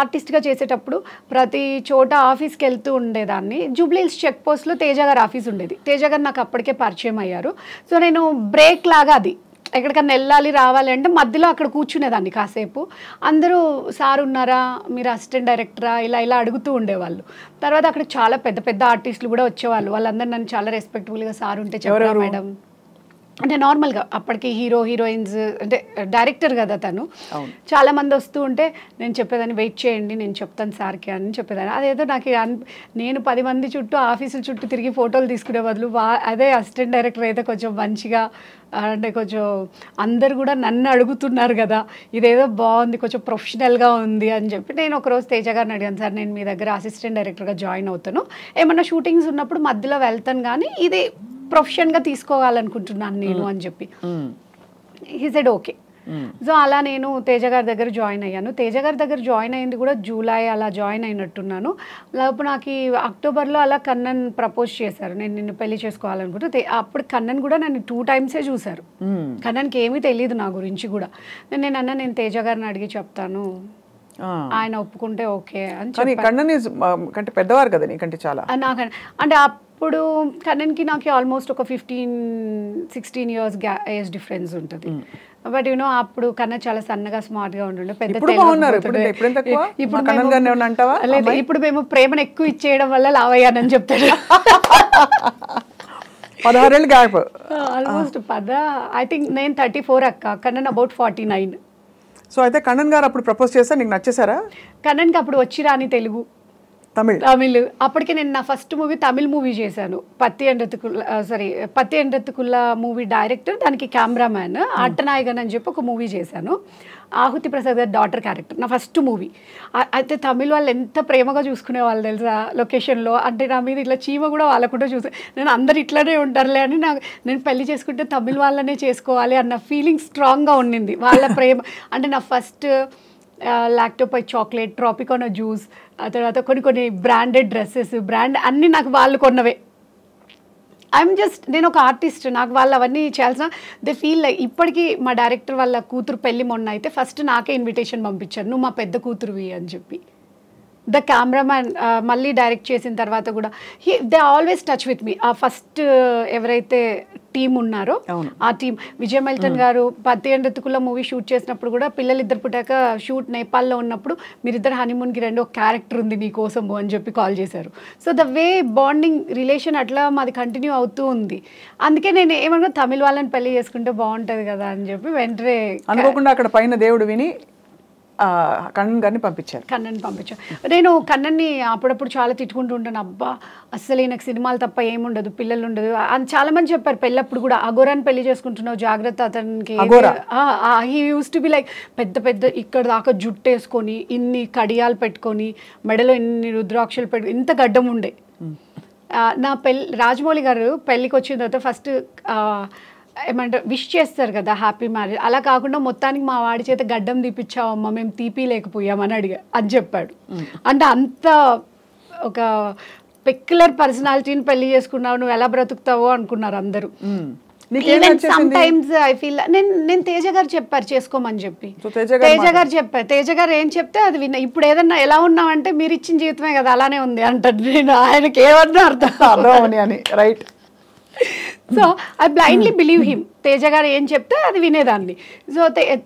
ఆర్టిస్ట్గా చేసేటప్పుడు ప్రతి చోట ఆఫీస్కి వెళ్తూ ఉండేదాన్ని. జూబ్లీహిల్స్ చెక్ పోస్ట్లో తేజ గారు ఆఫీస్ ఉండేది. తేజ గారు నాకు అప్పటికే పరిచయం అయ్యారు. సో నేను బ్రేక్ లాగా అది ఎక్కడికన్నా వెళ్ళాలి రావాలి అంటే మధ్యలో అక్కడ కూర్చునేదాన్ని కాసేపు. అందరూ సార్ ఉన్నారా, మీరు అసిస్టెంట్ డైరెక్టరా, ఇలా అడుగుతూ ఉండేవాళ్ళు. తర్వాత అక్కడ చాలా పెద్ద పెద్ద ఆర్టిస్టులు కూడా వచ్చేవాళ్ళు. వాళ్ళందరూ నన్ను చాలా రెస్పెక్టబుల్గా సార్ ఉంటే చెప్పారు మేడం అంటే నార్మల్గా. అప్పటికి హీరోయిన్స్ అంటే డైరెక్టర్ కదా తను. చాలా మంది వస్తూ ఉంటే నేను చెప్పేదాన్ని వెయిట్ చేయండి నేను చెప్తాను సార్కి అని చెప్పేదాన్ని. అదేదో నాకు నేను 10 మంది చుట్టూ ఆఫీసుల చుట్టూ తిరిగి ఫోటోలు తీసుకునే బదులు అదే అసిస్టెంట్ డైరెక్టర్ అయితే కొంచెం మంచిగా అంటే కొంచెం అందరు కూడా నన్ను అడుగుతున్నారు కదా, ఇదేదో బాగుంది కొంచెం ప్రొఫెషనల్గా ఉంది అని చెప్పి నేను ఒకరోజు తేజ గారిని అడిగాను, సార్ నేను మీ దగ్గర అసిస్టెంట్ డైరెక్టర్గా జాయిన్ అవుతాను, ఏమన్నా షూటింగ్స్ ఉన్నప్పుడు మధ్యలో వెళ్తాను కానీ ఇది ప్రొఫెషన్గా తీసుకోవాలనుకుంటున్నాను నేను అని చెప్పి. He said okay. సో అలా నేను తేజ గారి దగ్గర జాయిన్ అయ్యాను. తేజ గారి దగ్గర జాయిన్ అయింది కూడా జూలై అలా జాయిన్ అయినట్టున్నాను. అప్పుడు నాకు అక్టోబర్లో అలా కన్నన్ ప్రపోజ్ చేశారు, నేను నిన్ను పెళ్లి చేసుకోవాలనుకుంటే. అప్పుడు కన్నన్ కూడా నన్ను 2 times చూశారు. కన్నన్కి ఏమీ తెలియదు నా గురించి కూడా. నేను తేజ గారిని అడిగి చెప్తాను, ఆయన ఒప్పుకుంటే ఓకే అని చెప్పి. పెద్దవారు కదా నీకంటే చాలా. నాకు అంటే అప్పుడు కన్నన్కి నాకు ఆల్మోస్ట్ ఒక 15-16 years ఏజ్ డిఫరెన్స్ ఉంటుంది. బట్ యూనో అప్పుడు కన్నా చాలా సన్నగా స్మార్ట్గా ఉంటుండే. ఇప్పుడు మేము ప్రేమను ఎక్కువ ఇచ్చేయడం వల్ల లావయ్యానని చెప్తాడు. 16 ఏళ్ళు గ్యాప్ ఆల్మోస్ట్. ఐ థింక్ నేను 34 అక్క, కన్నన్ అబౌట్ 49. సో అయితే కన్నన్ గారు అప్పుడు ప్రపోజ్ చేస్తే నీకు నచ్చేసారా? కన్నన్కి అప్పుడు వచ్చి రాని తెలుగు తమిళ్. అప్పటికే నేను నా ఫస్ట్ మూవీ తమిళ్ మూవీ చేశాను. పత్తి అండ్ రత్తుకుల్ల మూవీ డైరెక్టర్, దానికి కెమెరామ్యాన్ అట్టనాయగన్ అని చెప్పి ఒక మూవీ చేశాను. ఆహుతి ప్రసాద్ గారి డాటర్ క్యారెక్టర్ నా ఫస్ట్ మూవీ. అయితే తమిళ్ వాళ్ళు ఎంత ప్రేమగా చూసుకునే వాళ్ళు తెలుసా లొకేషన్లో. అంటే నా మీద ఇట్లా చీమ కూడా వాళ్ళకుండా చూసా. నేను అందరు ఇట్లానే ఉంటారులే అని నేను పెళ్లి చేసుకుంటే తమిళ్ వాళ్ళనే చేసుకోవాలి అన్న ఫీలింగ్ స్ట్రాంగ్గా ఉండింది. వాళ్ళ ప్రేమ అంటే నా ఫస్ట్ లాక్టోపై చాక్లెట్, ట్రాపికానా జ్యూస్, ఆ తర్వాత కొన్ని బ్రాండెడ్ డ్రెస్సెస్, అన్నీ నాకు వాళ్ళు కొన్నవే. నేను ఒక ఆర్టిస్ట్, నాకు వాళ్ళు అవన్నీ చేయాల్సిన దే ఫీల్ లైక్. ఇప్పటికీ మా డైరెక్టర్ వాళ్ళ కూతురు పెళ్ళి మొన్న అయితే ఫస్ట్ నాకే ఇన్విటేషన్ పంపించారు, నువ్వు మా పెద్ద కూతురువి అని చెప్పి. ద కెమెరామ్యాన్ మళ్ళీ డైరెక్ట్ చేసిన తర్వాత కూడా they always touch with me. ఆ ఫస్ట్ ఎవరైతే టీం ఉన్నారో ఆ టీం, విజయ్ మెల్టన్ గారు పత్తి అండ్ రత్తుకుల్ల మూవీ షూట్ చేసినప్పుడు కూడా పిల్లలిద్దరు పుట్టాక షూట్ నేపాల్లో ఉన్నప్పుడు మీరిద్దరు హనీమూన్కి రండి, ఒక క్యారెక్టర్ ఉంది నీ కోసము అని చెప్పి కాల్ చేశారు. So the way bonding relation అట్లా మాది కంటిన్యూ అవుతూ ఉంది. అందుకే నేను ఏమన్నా తమిళ వాళ్ళని పెళ్లి చేసుకుంటే బాగుంటుంది కదా అని చెప్పి వెంటనే అనుకోకుండా అక్కడ పైన దేవుడు విని కన్నన్ గారిని పంపించారు. నేను కన్నన్ని అప్పుడప్పుడు చాలా తిట్టుకుంటూ ఉంటాను, అబ్బా అస్సలు నాకు సినిమాలు తప్ప ఏముండదు, పిల్లలు ఉండదు అని చాలా మంది చెప్పారు. పెళ్ళప్పుడు కూడా అఘోరాన్ని పెళ్లి చేసుకుంటున్నావు జాగ్రత్త, అతనికి he use to be like పెద్ద ఇక్కడ దాకా జుట్టు వేసుకొని ఇన్ని కడియాలు పెట్టుకొని మెడలో ఇన్ని రుద్రాక్షలు పెట్టుకొని ఇంత గడ్డం ఉండే. నా రాజమౌళి గారు పెళ్ళికి వచ్చిన తర్వాత ఫస్ట్ ఏమంటారు విష్ చేస్తారు కదా హ్యాపీ మ్యారేజ్, అలా కాకుండా మొత్తానికి మా వాడి చేత గడ్డం తీపిచ్చావమ్మా మేము తీపిలేకపోయామని అని చెప్పాడు. అంటే అంత ఒక పెక్యులర్ పర్సనాలిటీని పెళ్లి చేసుకున్నావు, నువ్వు ఎలా బ్రతుకుతావో అనుకున్నారు అందరూ. ఐ ఫీల్ నేను తేజ గారు చెప్పారు చేసుకోమని చెప్పి. తేజ గారు ఏం చెప్తే అది విన్నా. ఇప్పుడు ఏదన్నా ఎలా ఉన్నామంటే మీరు ఇచ్చిన జీవితమే కదా అలానే ఉంది అంటారు. నేను ఆయనకి ఏమన్నా అర్థం right. So I blindly believe him. Teja గారు ఏం చెప్తే అది వినేదాన్ని. సో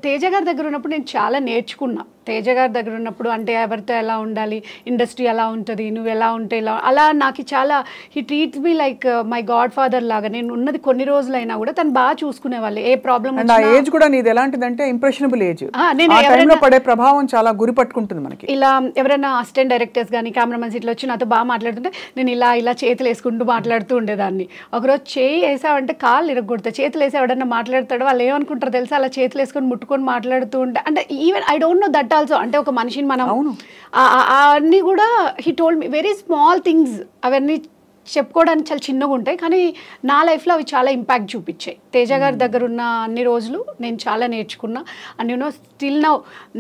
తేజ గారి దగ్గర ఉన్నప్పుడు నేను చాలా నేర్చుకున్నా. తేజ గారి దగ్గర ఉన్నప్పుడు అంటే ఎవరితో ఎలా ఉండాలి, ఇండస్ట్రీ ఎలా ఉంటుంది, నువ్వు ఎలా ఉంటే ఇలా, అలా నాకు చాలా he treats me like my God father లాగా. నేను ఉన్నది కొన్ని రోజులైనా కూడా తను బాగా చూసుకునేవాళ్ళు. ఏ ప్రాబ్లం ఆ ఏజ్ కూడా నీది ఎలాంటిదంటే ఇంప్రెషనబుల్ ఏజ్. నేను ఎవరైనా పడే ప్రభావం చాలా గురి పట్టుకుంటుంది మనకి. ఇలా ఎవరైనా అసిస్టెంట్ డైరెక్టర్స్ కానీ కెమెరామెన్స్ ఇట్లా వచ్చి నాతో బాగా మాట్లాడుతుంటే నేను ఇలా చేతులు వేసుకుంటూ మాట్లాడుతూ ఉండేదాన్ని. ఒకరోజు చేయి వేసావంటే కాళ్ళు ఇరగొడతా, చేతులు వేసి ఎవడన్నా మాట్లాడతాడు వాళ్ళు ఏమనుకుంటారు తెలుసా, అలా చేతులు వేసుకొని ముట్టుకొని మాట్లాడుతూ ఉంటే, అంటే even I don't know that also, అంటే ఒక మనిషిని మనం అన్నీ కూడా he told me very small things, అవన్నీ చెప్పుకోవడానికి చాలా చిన్నగా ఉంటాయి కానీ నా లైఫ్లో అవి చాలా ఇంపాక్ట్ చూపించాయి. తేజ గారి దగ్గర ఉన్న అన్ని రోజులు నేను చాలా నేర్చుకున్నా. అండ్ యూనో స్టిల్ నౌ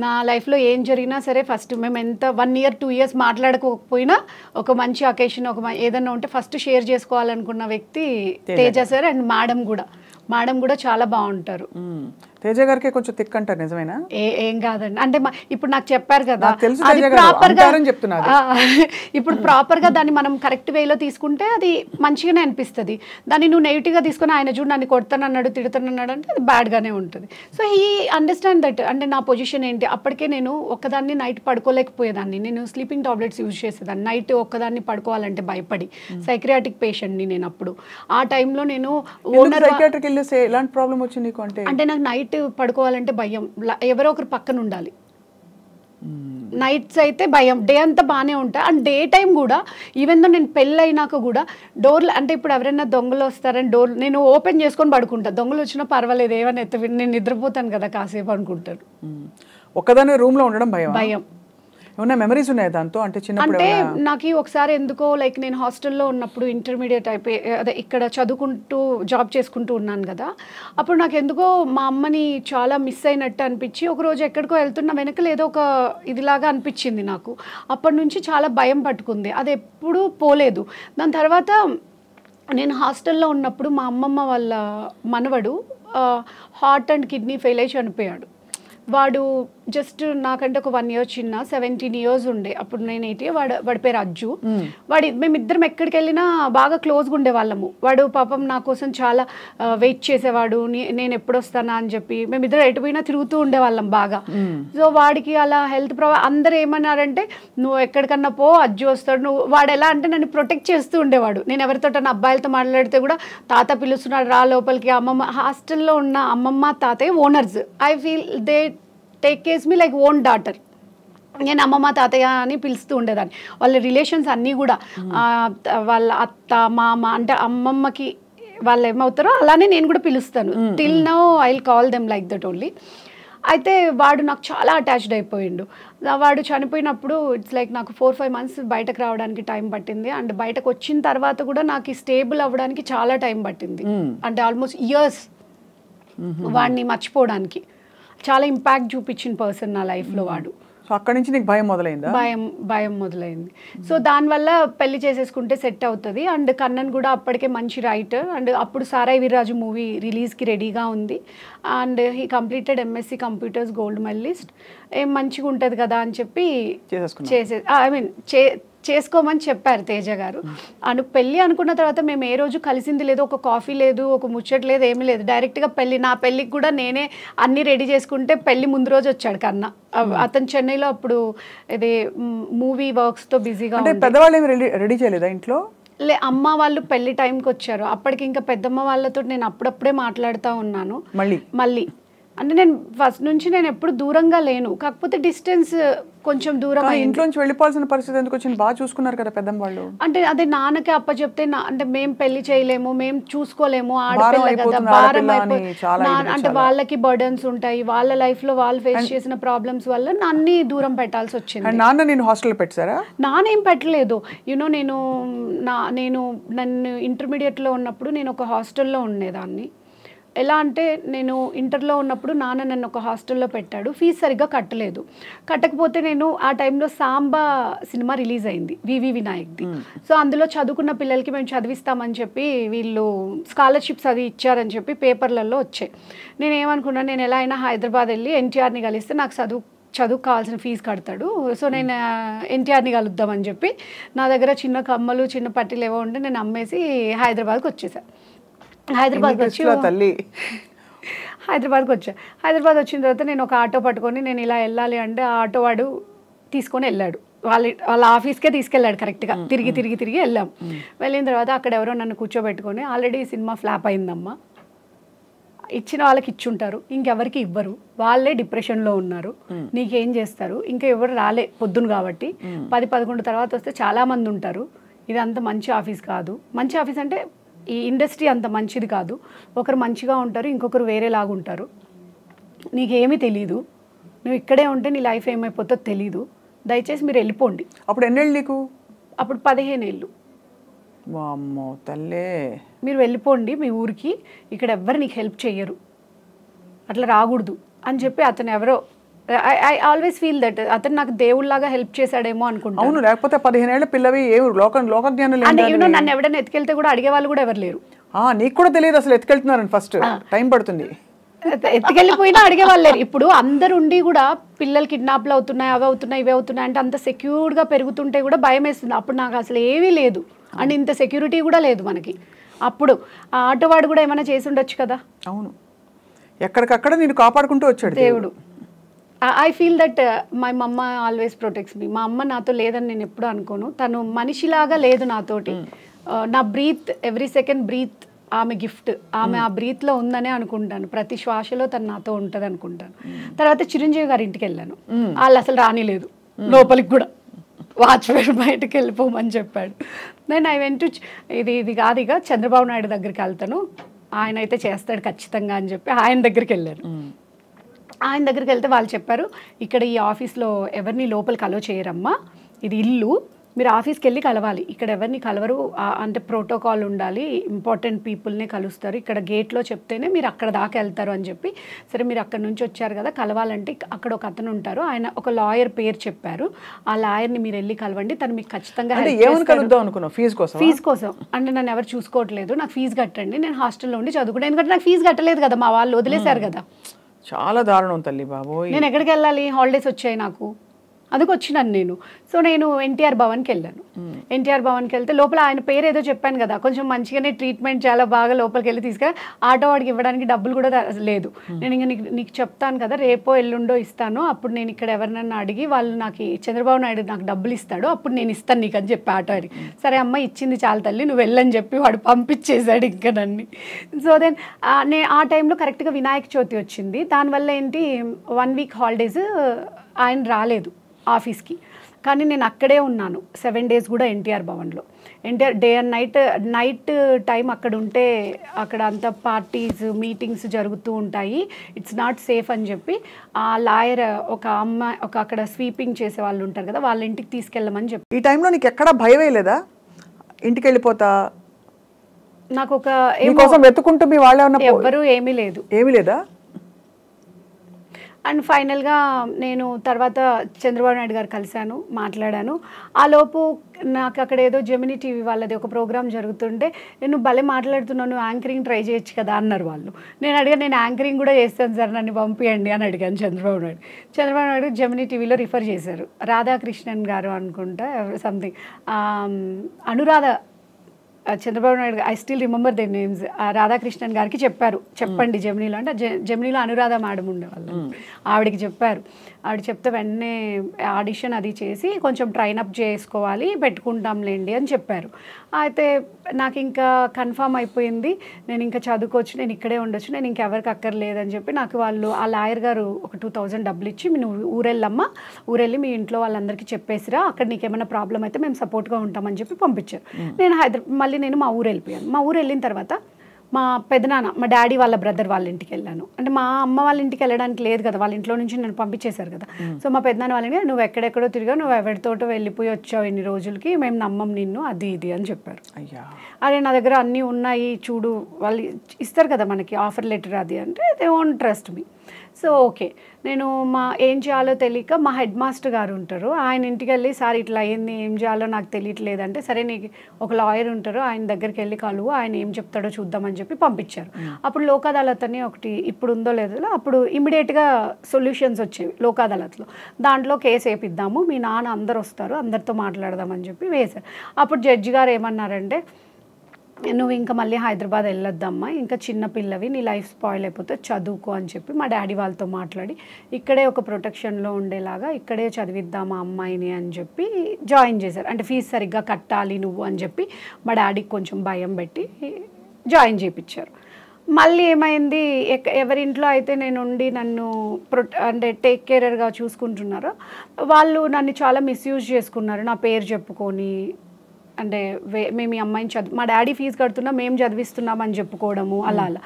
నా లైఫ్లో ఏం జరిగినా సరే ఫస్ట్ మేము ఎంత 1 year 2 years మాట్లాడుకోకపోయినా ఒక మంచి అకేషన్ ఏదన్నా ఉంటే ఫస్ట్ షేర్ చేసుకోవాలనుకున్న వ్యక్తి తేజ సార్. అండ్ మేడం కూడా చాలా బాగుంటారు. తేజ గారికి కొంచెం తిక్ అంటారు, నిజమేనా? ఏం కాదండి, అంటే ఇప్పుడు నాకు చెప్పారు కదా ఇప్పుడు ప్రాపర్గా దాన్ని మనం కరెక్ట్ వేలో తీసుకుంటే అది మంచిగానే అనిపిస్తుంది. దాన్ని నువ్వు నెగిటివ్గా తీసుకుని ఆయన చూడు నన్ను కొడతానన్నాడు తిడతానన్నాడు అంటే అది బ్యాడ్గానే ఉంటుంది. సో ఈ అండర్స్టాండ్ దట్, అంటే నా పొజిషన్ ఏంటి, అప్పటికే నేను ఒక్కదాన్ని నైట్ పడుకోలేకపోయేదాన్ని. నేను స్లీపింగ్ టాబ్లెట్స్ యూజ్ చేసేదాన్ని. నైట్ ఒక్కదాన్ని పడుకోవాలంటే భయపడి, సైక్రియాటిక్ పేషెంట్ని నేను అప్పుడు. ఆ టైంలో నేను ఓనర్ ఎలాంటి ప్రాబ్లం వచ్చింది నీకు? అంటే నాకు నైట్ పడుకోవాలంటే భయం, ఎవరో ఒకరు పక్కన ఉండాలి. నైట్స్ అయితే భయం, డే అంతా బాగానే ఉంటాయి. అండ్ డే టైం కూడా ఈవెన్ దో నేను పెళ్ళి అయినాక కూడా డోర్లు, అంటే ఇప్పుడు ఎవరైనా దొంగలు వస్తారని డోర్ నేను ఓపెన్ చేసుకొని పడుకుంటా. దొంగలు వచ్చినా పర్వాలేదు, ఏమైనా నేను నిద్రపోతాను కదా కాసేపు అనుకుంటారు. ఒక్కదాని రూమ్ లో ఉండడం భయం. ఏమైనా మెమరీస్ ఉన్నాయా దాంతో? అంటే చిన్నప్పుడు అంటే నాకు ఒకసారి ఎందుకో లైక్ నేను హాస్టల్లో ఉన్నప్పుడు ఇంటర్మీడియట్ అయిపోయి అదే ఇక్కడ చదువుకుంటూ జాబ్ చేసుకుంటూ ఉన్నాను కదా, అప్పుడు నాకు ఎందుకో మా అమ్మని చాలా మిస్ అయినట్టు అనిపించి ఒకరోజు ఎక్కడికో వెళ్తున్న వెనకలు ఏదో ఒక ఇదిలాగా అనిపించింది నాకు. అప్పటి నుంచి చాలా భయం పట్టుకుంది, అది ఎప్పుడూ పోలేదు. దాని తర్వాత నేను హాస్టల్లో ఉన్నప్పుడు మా అమ్మమ్మ వాళ్ళ మనవడు హార్ట్ అండ్ కిడ్నీ ఫెయిల్ అయి చనిపోయాడు. వాడు జస్ట్ నాకంటే ఒక 1 year చిన్న, 17 years ఉండే. అప్పుడు నేను 8 వాడి పేరు అజ్జు. మేమిద్దరం ఎక్కడికి వెళ్ళినా బాగా క్లోజ్గా ఉండేవాళ్ళము. వాడు పాపం నా కోసం చాలా వెయిట్ చేసేవాడు, నేను ఎప్పుడు వస్తానా అని చెప్పి. మేమిద్దరం ఎటు పోయినా తిరుగుతూ ఉండేవాళ్ళం బాగా. సో వాడికి అలా హెల్త్ అందరు ఏమన్నారంటే నువ్వు ఎక్కడికన్నా పో, అజ్జు వస్తాడు. నువ్వు వాడు ఎలా అంటే నన్ను ప్రొటెక్ట్ చేస్తూ ఉండేవాడు. నేను ఎవరితో అబ్బాయిలతో మాట్లాడితే కూడా తాత పిలుస్తున్నాడు రా లోపలికి. అమ్మమ్మ హాస్టల్లో ఉన్న అమ్మమ్మ తాతయ్య owners. I feel they take case me like own daughter. నేను అమ్మమ్మ తాతయ్య అని పిలుస్తూ ఉండేదాన్ని. వాళ్ళ రిలేషన్స్ అన్నీ కూడా వాళ్ళ అత్త మామ అంటే అమ్మమ్మకి వాళ్ళు ఏమవుతారో అలానే నేను కూడా పిలుస్తాను. Till now I will call them like that only. అయితే వాడు నాకు చాలా అటాచ్డ్ అయిపోయిండు. వాడు చనిపోయినప్పుడు ఇట్స్ లైక్ నాకు 4-5 months బయటకు రావడానికి టైం పట్టింది. అండ్ బయటకు వచ్చిన తర్వాత కూడా నాకు స్టేబుల్ అవ్వడానికి చాలా టైం పట్టింది. అంటే ఆల్మోస్ట్ ఇయర్స్ వాడిని మర్చిపోవడానికి. చాలా ఇంపాక్ట్ చూపించిన పర్సన్ నా లైఫ్లో వాడు. సో అక్కడి నుంచి నీకు భయం మొదలైందా? భయం మొదలైంది. సో దానివల్ల పెళ్లి చేసేసుకుంటే సెట్ అవుతుంది. అండ్ కన్నన్ కూడా అప్పటికే మంచి రైటర్. అండ్ అప్పుడు సారాయి వీర్రాజు మూవీ రిలీజ్కి రెడీగా ఉంది. And he completed MSc computers gold medallist. ఏం మంచిగా ఉంటుంది కదా అని చెప్పి చేసుకోమని చెప్పారు తేజ గారు. పెళ్ళి అనుకున్న తర్వాత మేము ఏ రోజు కలిసింది లేదు, ఒక కాఫీ లేదు, ఒక ముచ్చట లేదు, ఏమీ లేదు. డైరెక్ట్గా పెళ్ళి. నా పెళ్ళికి కూడా నేనే అన్నీ రెడీ చేసుకుంటే పెళ్ళి ముందు రోజు వచ్చాడు కన్నా. అతను చెన్నైలో అప్పుడు ఇది మూవీ వర్క్స్తో బిజీగా. పెద్దవాళ్ళు ఏమి రెడీ చేయలేదా ఇంట్లో? అమ్మ వాళ్ళు పెళ్లి టైంకి వచ్చారు. అప్పటికి ఇంకా పెద్దమ్మ వాళ్ళతో నేను అప్పుడప్పుడే మాట్లాడుతూ ఉన్నాను. మళ్ళీ అంటే నేను ఫస్ట్ నుంచి నేను ఎప్పుడు దూరంగా లేను, కాకపోతే డిస్టెన్స్ కొంచెం దూరం. ఇంట్లో నుంచి వెళ్ళిపోవాల్సిన పరిస్థితి ఎందుకు వచ్చింది? బాగా చూసుకున్నారు కదా పెద్దమ్మ వాళ్ళు. అంటే అదే నాన్నకి అప్పచెప్తే అంటే మేము పెళ్లి చేయలేము, మేము చూసుకోలేము, ఆడపిల్ల కదా భారం అంటే వాళ్ళకి బర్డన్స్ ఉంటాయి, వాళ్ళ లైఫ్ లో వాళ్ళు ఫేస్ చేసిన ప్రాబ్లమ్స్ వల్ల అన్ని దూరం పెట్టాల్సి వచ్చింది. నాన్న నేను హాస్టల్ పెట్టారా? నాన్న ఏం పెట్టలేదు. యూనో నన్ను ఇంటర్మీడియట్లో ఉన్నప్పుడు నేను ఒక హాస్టల్లో ఉండేదాన్ని. ఎలా అంటే నేను ఇంటర్లో ఉన్నప్పుడు నాన్న నన్ను ఒక హాస్టల్లో పెట్టాడు. ఫీజు సరిగ్గా కట్టకపోతే నేను ఆ టైంలో సాంబా సినిమా రిలీజ్ అయింది వివి వినాయక్ది. సో అందులో చదువుకున్న పిల్లలకి మేము చదివిస్తామని చెప్పి వీళ్ళు స్కాలర్షిప్స్ అది ఇచ్చారని చెప్పి పేపర్లలో వచ్చాయి. నేను ఏమనుకున్నాను, నేను ఎలా అయినా హైదరాబాద్ వెళ్ళి ఎన్టీఆర్ని కలిస్తే నాకు చదువుకు కావాల్సిన ఫీజు కడతాడు. సో నేను ఎన్టీఆర్ని కలుద్దామని చెప్పి నా దగ్గర చిన్న కమ్మలు చిన్న పట్టీలు ఏవో ఉంటే నేను అమ్మేసి హైదరాబాద్కి వచ్చేసాను. హైదరాబాద్కి వచ్చి తల్లి హైదరాబాద్కి వచ్చా. హైదరాబాద్ వచ్చిన తర్వాత నేను ఒక ఆటో పట్టుకొని నేను ఇలా వెళ్ళాలి అంటే ఆ ఆటో వాడు తీసుకొని వెళ్ళాడు. వాళ్ళ ఆఫీస్కే తీసుకెళ్ళాడు కరెక్ట్గా. తిరిగి వెళ్ళాం. వెళ్ళిన తర్వాత అక్కడ ఎవరో నన్ను కూర్చోబెట్టుకొని, ఆల్రెడీ సినిమా ఫ్లాప్ అయిందమ్మా, ఇచ్చిన వాళ్ళకి ఇచ్చుంటారు, ఇంకెవరికి ఇవ్వరు, వాళ్ళే డిప్రెషన్లో ఉన్నారు, నీకేం చేస్తారు, ఇంకా ఎవరు రాలే పొద్దున కాబట్టి 10-11 తర్వాత వస్తే చాలామంది ఉంటారు, ఇది అంత మంచి ఆఫీస్ కాదు. మంచి ఆఫీస్ అంటే ఈ ఇండస్ట్రీ అంత మంచిది కాదు, ఒకరు మంచిగా ఉంటారు, ఇంకొకరు వేరేలాగా ఉంటారు, నీకేమీ తెలీదు, నువ్వు ఇక్కడే ఉంటే నీ లైఫ్ ఏమైపోతుందో తెలీదు, దయచేసి మీరు వెళ్ళిపోండి. అప్పుడు ఎన్నేళ్ళు నీకు? అప్పుడు 15 ఏళ్ళు. వామ్మో తల్లే. మీరు వెళ్ళిపోండి మీ ఊరికి, ఇక్కడ ఎవ్వరు నీకు హెల్ప్ చెయ్యరు, అట్లా రాకూడదు అని చెప్పి అతను ఎవరో, ఐ ఆల్వేస్ ఫీల్ దట్ అతను నాకు దేవుళ్ళలాగా హెల్ప్ చేశాడేమో అనుకుంటాను. అవును, లేకపోతే 15 ఏళ్ల పిల్లవి ఏ లోకజ్ఞానం లేదు. నన్ను ఎవడైనా ఎత్తుకెళ్తే కూడా అడిగే వాళ్ళు కూడా ఎవరు లేరు. నీకు కూడా తెలియదు అసలు ఎత్తుకెళ్తున్నారని, ఫస్ట్ టైం పడుతుంది. ఎత్తుకెళ్ళిపోయినా అడిగే వాళ్ళు లేరు. ఇప్పుడు అందరు ఉండి కూడా పిల్లలు కిడ్నాప్లు అవుతున్నాయి, అవి అవుతున్నాయి, ఇవి అవుతున్నాయి అంటే అంత సెక్యూర్డ్గా పెరుగుతుంటే కూడా భయం వేస్తుంది. అప్పుడు నాకు అసలు ఏమీ లేదు అండ్ ఇంత సెక్యూరిటీ కూడా లేదు మనకి. అప్పుడు ఆ ఆటోవాడు కూడా ఏమైనా చేసి ఉండొచ్చు కదా. అవును, ఎక్కడికక్కడ నేను కాపాడుకుంటూ వచ్చాడు దేవుడు. ఐ ఫీల్ దట్ మై మమ్మ ఆల్వేస్ ప్రొటెక్ట్స్ మీ. మా అమ్మ నాతో లేదని నేను ఎప్పుడు అనుకోను. తను మనిషిలాగా లేదు నాతోటి. నా బ్రీత్, ఎవ్రీ సెకండ్ బ్రీత్ ఆమె గిఫ్ట్, ఆమె ఆ బ్రీత్లో ఉందనే అనుకుంటాను. ప్రతి శ్వాసలో తను నాతో ఉంటుంది అనుకుంటాను. తర్వాత చిరంజీవి గారి ఇంటికి వెళ్ళాను, వాళ్ళు అసలు రానిలేదు లోపలికి కూడా, వాచ్మెన్ బయటకు వెళ్ళిపోమని చెప్పాడు. దెన్ ఐ వెంట్ టు ఇది కాదు ఇక చంద్రబాబు నాయుడు దగ్గరికి వెళ్తాను, ఆయన అయితే చేస్తాడు ఖచ్చితంగా అని చెప్పి ఆయన దగ్గరికి వెళ్ళాను. ఆయన దగ్గరికి వెళ్తే వాళ్ళు చెప్పారు, ఇక్కడ ఈ ఆఫీస్లో ఎవరిని లోపలికి అలో చేయరమ్మా, ఇది ఇల్లు, మీరు ఆఫీస్కి వెళ్ళి కలవాలి, ఇక్కడ ఎవరిని కలవరు, అంటే ప్రోటోకాల్ ఉండాలి, ఇంపార్టెంట్ పీపుల్నే కలుస్తారు, ఇక్కడ గేట్లో చెప్తేనే మీరు అక్కడ దాకా వెళ్తారు అని చెప్పి. సరే మీరు అక్కడ నుంచి వచ్చారు కదా, కలవాలంటే అక్కడ ఒక అతను ఉంటారు, ఆయన ఒక లాయర్ పేరు చెప్పారు, ఆ లాయర్ని మీరు వెళ్ళి కలవండి, తను మీకు ఖచ్చితంగా ఫీజు కోసం అంటే నన్ను ఎవరు చూసుకోవట్లేదు, నాకు ఫీజు కట్టండి, నేను హాస్టల్లో ఉండి చదువుకుంటాను, ఎందుకంటే నాకు ఫీజు కట్టలేదు కదా, మా వాళ్ళు వదిలేశారు కదా. చాలా దారుణం తల్లి బాబోయ్. నేను ఎక్కడికి వెళ్ళాలి, హాలిడేస్ వచ్చాయి నాకు, అందుకు వచ్చినాను నేను. సో నేను ఎన్టీఆర్ భవన్కి వెళ్ళాను. ఎన్టీఆర్ భవన్కి వెళ్తే లోపల ఆయన పేరు ఏదో చెప్పాను కదా, కొంచెం మంచిగానే ట్రీట్మెంట్ చాలా బాగా లోపలికి వెళ్ళి తీసుకెళ్ళి ఆటో వాడికి ఇవ్వడానికి డబ్బులు కూడా లేదు. నేను ఇంకా నీకు చెప్తాను కదా, రేపో ఎల్లుండో ఇస్తాను, అప్పుడు నేను ఇక్కడ ఎవరినన్నా అడిగి వాళ్ళు నాకు చంద్రబాబు నాయుడు నాకు డబ్బులు ఇస్తాడు, అప్పుడు నేను ఇస్తాను నీకు అని చెప్పి ఆటో వాడికి. సరే అమ్మ ఇచ్చింది చాలా తల్లి, నువ్వు వెళ్ళని చెప్పి వాడు పంపించేశాడు ఇంకా నన్ను. సో దెన్ నేను ఆ టైంలో కరెక్ట్గా వినాయక చవితి వచ్చింది, దానివల్ల ఏంటి 1 వీక్ హాలిడేస్ ఆయన రాలేదు ఆఫీస్కి, కానీ నేను అక్కడే ఉన్నాను 7 డేస్ కూడా ఎన్టీఆర్ భవన్లో. NTR day and night time అక్కడ ఉంటే అక్కడ అంతా పార్టీస్ మీటింగ్స్ జరుగుతూ ఉంటాయి, ఇట్స్ నాట్ సేఫ్ అని చెప్పి ఆ లాయర్ ఒక అమ్మాయి ఒక అక్కడ స్వీపింగ్ చేసే వాళ్ళు ఉంటారు కదా, వాళ్ళ ఇంటికి తీసుకెళ్ళమని చెప్పి. ఈ టైంలో నీకు ఎక్కడా భయమే లేదా, ఇంటికి వెళ్ళిపోతా నాకు ఒక వెతుకుంటూ మీ వాళ్ళు ఎవ్వరూ ఏమీ లేదా. అండ్ ఫైనల్గా నేను తర్వాత చంద్రబాబు నాయుడు గారు కలిశాను, మాట్లాడాను. ఆ లోపు నాకు అక్కడ ఏదో జెమినీ టీవీ వాళ్ళది ఒక ప్రోగ్రామ్ జరుగుతుంటే, నేను భలే మాట్లాడుతున్నాను, నువ్వు యాంకరింగ్ ట్రై చేయొచ్చు కదా అన్నారు వాళ్ళు. నేను అడిగాను, నేను యాంకరింగ్ కూడా చేస్తాను సార్, నన్ను పంపియండి అని అడిగాను చంద్రబాబు నాయుడు జెమినీ టీవీలో రిఫర్ చేశారు. రాధాకృష్ణన్ గారు అనుకుంటా something, Anuradha, Chandrababu Naidu, I still remember they names, Radhakrishnan గారికి చెప్పారు, చెప్పండి జెమినీలో అంటే, జెమినీలో అనురాధ మేడం ఉండేవాళ్ళు, ఆవిడకి చెప్పారు. ఆవిడ చెప్తే వెంటనే ఆడిషన్ అది చేసి కొంచెం ట్రైనప్ చేసుకోవాలి, పెట్టుకుంటాంలేండి అని చెప్పారు. అయితే నాకు ఇంకా కన్ఫామ్ అయిపోయింది, నేను ఇంకా చదువుకోవచ్చు, నేను ఇక్కడే ఉండొచ్చు, నేను ఇంకెవరికి అక్కర్లేదని చెప్పి నాకు వాళ్ళు ఆ లాయర్ గారు ఒక 2000 డబ్బులు ఇచ్చి, నువ్వు ఊరెళ్ళమ్మా, ఊరెళ్ళి మీ ఇంట్లో వాళ్ళందరికీ చెప్పేసిరా, అక్కడ నీకేమైనా ప్రాబ్లం అయితే మేము సపోర్ట్గా ఉంటామని చెప్పి పంపించారు. నేను మళ్ళీ నేను మా ఊరు వెళ్ళిపోయాను. మా ఊరు వెళ్ళిన తర్వాత మా పెదనాన్న, మా డాడీ వాళ్ళ బ్రదర్ వాళ్ళ ఇంటికి వెళ్ళాను. అంటే మా అమ్మ వాళ్ళ ఇంటికి వెళ్ళడానికి లేదు కదా, వాళ్ళ ఇంట్లో నుంచి నన్ను పంపించేశారు కదా. సో మా పెదనాన్న వాళ్ళని, నువ్వు ఎక్కడెక్కడో తిరిగా, నువ్వు ఎవరితోటో వెళ్ళిపోయి వచ్చావు ఇన్ని రోజులకి, మేము నమ్మం నిన్ను, అది ఇది అని చెప్పారు. అరే నా దగ్గర అన్నీ ఉన్నాయి చూడు, వాళ్ళు ఇస్తారు కదా మనకి ఆఫర్ లెటర్ అది అంటే, they won't trust me. So okay, నేను ఏం చేయాలో తెలియక మా హెడ్ మాస్టర్ గారు ఉంటారు, ఆయన ఇంటికి వెళ్ళి, సార్ ఇట్లా అయ్యింది, ఏం చేయాలో నాకు తెలియట్లేదు అంటే, సరే నీకు ఒక లాయర్ ఉంటారు, ఆయన దగ్గరికి వెళ్ళి కలువు, ఆయన ఏం చెప్తాడో చూద్దామని చెప్పి పంపించారు. అప్పుడు లోక్ అదాలత్ అని ఒకటి ఇప్పుడు ఉందో లేదో, అప్పుడు ఇమీడియట్గా సొల్యూషన్స్ వచ్చేవి లోక్ అదాలత్లో, దాంట్లో కేసు వేపిద్దాము, మీ నాన్న అందరు వస్తారు, అందరితో మాట్లాడదామని చెప్పి వేశారు. అప్పుడు జడ్జి గారు ఏమన్నారంటే, నువ్వు ఇంకా మళ్ళీ హైదరాబాద్ వెళ్ళొద్దమ్మా, ఇంకా చిన్న పిల్లవి, నీ లైఫ్ స్పాయిల్ అయిపోతే చదువుకో అని చెప్పి మా డాడీ వాళ్ళతో మాట్లాడి ఇక్కడే ఒక ప్రొటెక్షన్లో ఉండేలాగా ఇక్కడే చదివిద్దామా అమ్మాయిని అని చెప్పి జాయిన్ చేశారు. అంటే ఫీజు సరిగ్గా కట్టాలి నువ్వు అని చెప్పి మా డాడీకి కొంచెం భయం పెట్టి జాయిన్ చేయించారు. మళ్ళీ ఏమైంది, ఎవరింట్లో అయితే నేను ఉండి నన్ను అంటే టేక్ కేరర్గా చూసుకుంటున్నారో వాళ్ళు నన్ను చాలా మిస్యూజ్ చేసుకున్నారు. నా పేరు చెప్పుకొని అంటే మేము ఈ అమ్మాయిని మా డాడీ ఫీజు కడుతున్నా మేము చదివిస్తున్నామని చెప్పుకోవడము అలా అలా.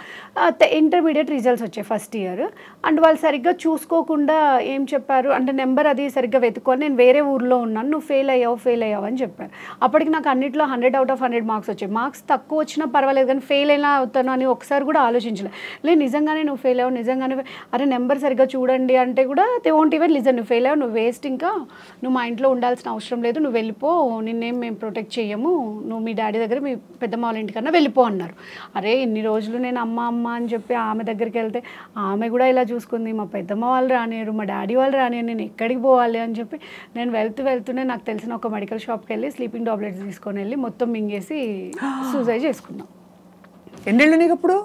ఇంటర్మీడియట్ రిజల్ట్స్ వచ్చాయి ఫస్ట్ ఇయర్. అండ్ వాళ్ళు సరిగ్గా చూసుకోకుండా ఏం చెప్పారు అంటే నెంబర్ అది సరిగ్గా వెతుక్కొని నేను వేరే ఊర్లో ఉన్నాను, నువ్వు ఫెయిల్ అయ్యావు అని చెప్పారు. అప్పటికి నాకు అన్నింటిలో 100 out of 100 మార్క్స్ వచ్చాయి. మార్క్స్ తక్కువ వచ్చినా పర్వాలేదు కానీ ఫెయిల్ అయినా అవుతాను అని ఒకసారి కూడా ఆలోచించలేదు. లేదు నిజంగానే నువ్వు ఫెయిల్ అయ్యావు, నిజంగానే అరే నెంబర్ సరిగ్గా చూడండి అంటే కూడా దే వోంట్ ఈవెన్ లిజన్. నువ్వు ఫెయిల్ అయ్యావు, నువ్వు వేస్ట్, ఇంకా నువ్వు మా ఇంట్లో ఉండాల్సిన అవసరం లేదు, నువ్వు వెళ్ళిపో, నిన్నేం మేము ప్రొటెక్ట్ చెయ్యము, నువ్వు మీ డాడీ దగ్గర మీ పెద్దమ్మ వాళ్ళ ఇంటికన్నా వెళ్ళిపో అన్నారు. అరే ఇన్ని రోజులు నేను అమ్మ అని చెప్పి ఆమె దగ్గరికి వెళ్తే ఆమె కూడా ఇలా చూసుకుంది, మా పెద్దమ్మ వాళ్ళు రానియరు, మా డాడీ వాళ్ళు రానియరు, నేను ఎక్కడికి పోవాలి అని చెప్పి నేను వెళ్తూనే నాకు తెలిసిన ఒక మెడికల్ షాప్కి వెళ్ళి స్లీపింగ్ టాబ్లెట్స్ తీసుకొని వెళ్ళి మొత్తం మింగేసి సూసైడ్ చేసుకున్నాను. ఎన్నేళ్ళు నీకు అప్పుడు?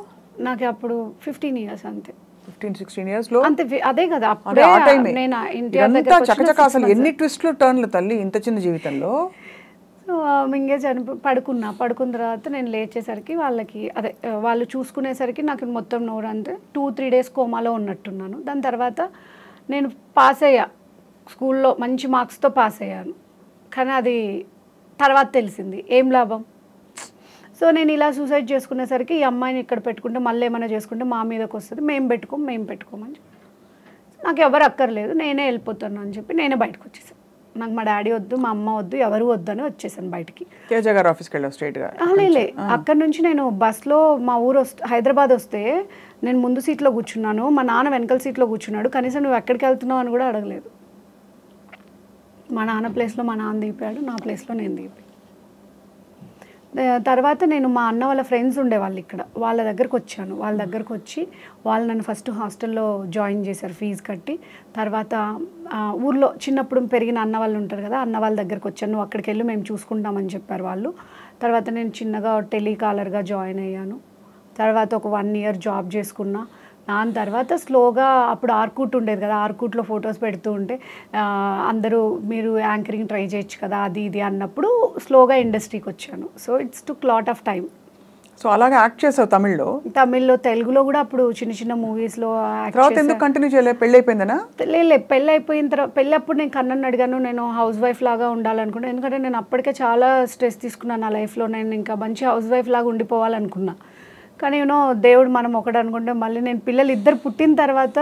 నాకు అప్పుడు 15 years అంతే. 15-16 years లో అంతే. అదే కదా అప్పుడే నేను ఇంటియర్ దగ్గర అసలు ఎన్ని ట్విస్ట్లు టర్న్లు తల్లి ఇంత చిన్న జీవితంలో. సో మింగే పడుకున్న తర్వాత నేను లేచేసరికి వాళ్ళు చూసుకునేసరికి నాకు మొత్తం నోరంతే 2-3 days కోమాలో ఉన్నట్టున్నాను. దాని తర్వాత నేను పాస్ అయ్యా, స్కూల్లో మంచి మార్క్స్తో పాస్ అయ్యాను. కానీ అది తర్వాత తెలిసింది ఏం లాభం. సో నేను ఇలా సూసైడ్ చేసుకునేసరికి ఈ అమ్మాయిని ఇక్కడ పెట్టుకుంటే మళ్ళీ ఏమైనా చేసుకుంటే మా మీదకి వస్తుంది, మేము పెట్టుకోమని చెప్పి నాకు ఎవరు అక్కర్లేదు, నేనే వెళ్ళిపోతాను అని చెప్పి నేనే బయటకు వచ్చేసాను. నాకు మా డాడీ వద్దు, మా అమ్మ వద్దు, ఎవరు వద్దు అని వచ్చేసాను బయటికి. తేజ గారి ఆఫీస్కి వెళ్ళావు స్ట్రైట్గా? లే అక్కడ నుంచి నేను బస్లో మా ఊరు హైదరాబాద్ వస్తే నేను ముందు సీట్లో కూర్చున్నాను, మా నాన్న వెనకాల సీట్లో కూర్చున్నాడు, కనీసం నువ్వు ఎక్కడికి వెళ్తున్నావు అని కూడా అడగలేదు. మా నాన్న ప్లేస్లో మా నాన్న దిగిపోయాడు, నా ప్లేస్లో నేను దిగిపోయాను. తర్వాత నేను మా అన్న వాళ్ళ ఫ్రెండ్స్ ఉండేవాళ్ళు ఇక్కడ, వాళ్ళ దగ్గరకు వచ్చాను. వాళ్ళ దగ్గరకు వచ్చి వాళ్ళు నన్ను ఫస్ట్ హాస్టల్లో జాయిన్ చేశారు ఫీజు కట్టి. తర్వాత ఊర్లో చిన్నప్పుడు పెరిగిన అన్న వాళ్ళు ఉంటారు కదా, అన్న వాళ్ళ దగ్గరకు వచ్చాను, నువ్వు అక్కడికి వెళ్ళి మేము చూసుకుంటామని చెప్పారు వాళ్ళు. తర్వాత నేను చిన్నగా టెలికాలర్గా జాయిన్ అయ్యాను. తర్వాత ఒక 1 year జాబ్ చేసుకున్నా. దాని తర్వాత స్లోగా అప్పుడు ఆర్కూట్ ఉండేది కదా, ఆర్కూట్లో ఫొటోస్ పెడుతూ ఉంటే అందరూ మీరు యాంకరింగ్ ట్రై చేయొచ్చు కదా అది ఇది అన్నప్పుడు స్లోగా ఇండస్ట్రీకి వచ్చాను. So it's took lot of time. So అలాగే యాక్ట్ చేసావు తమిళ్లో, తెలుగులో కూడా అప్పుడు చిన్న మూవీస్లో. తర్వాత ఎందుకు కంటిన్యూ చేయలేదు? పెళ్ళి అయిపోయిందనా? పెళ్ళి అయిపోయిన తర్వాత పెళ్ళప్పుడు నేను కన్నని అడిగాను, నేను హౌస్ వైఫ్ లాగా ఉండాలనుకున్నాను. ఎందుకంటే నేను అప్పటికే చాలా స్ట్రెస్ తీసుకున్నాను నా లైఫ్లో, నేను ఇంకా మంచి హౌస్ వైఫ్ లాగా ఉండిపోవాలనుకున్నా. కానీ దేవుడు మనం ఒకటి అనుకుంటే మళ్ళీ నేను పిల్లలు 2 పుట్టిన తర్వాత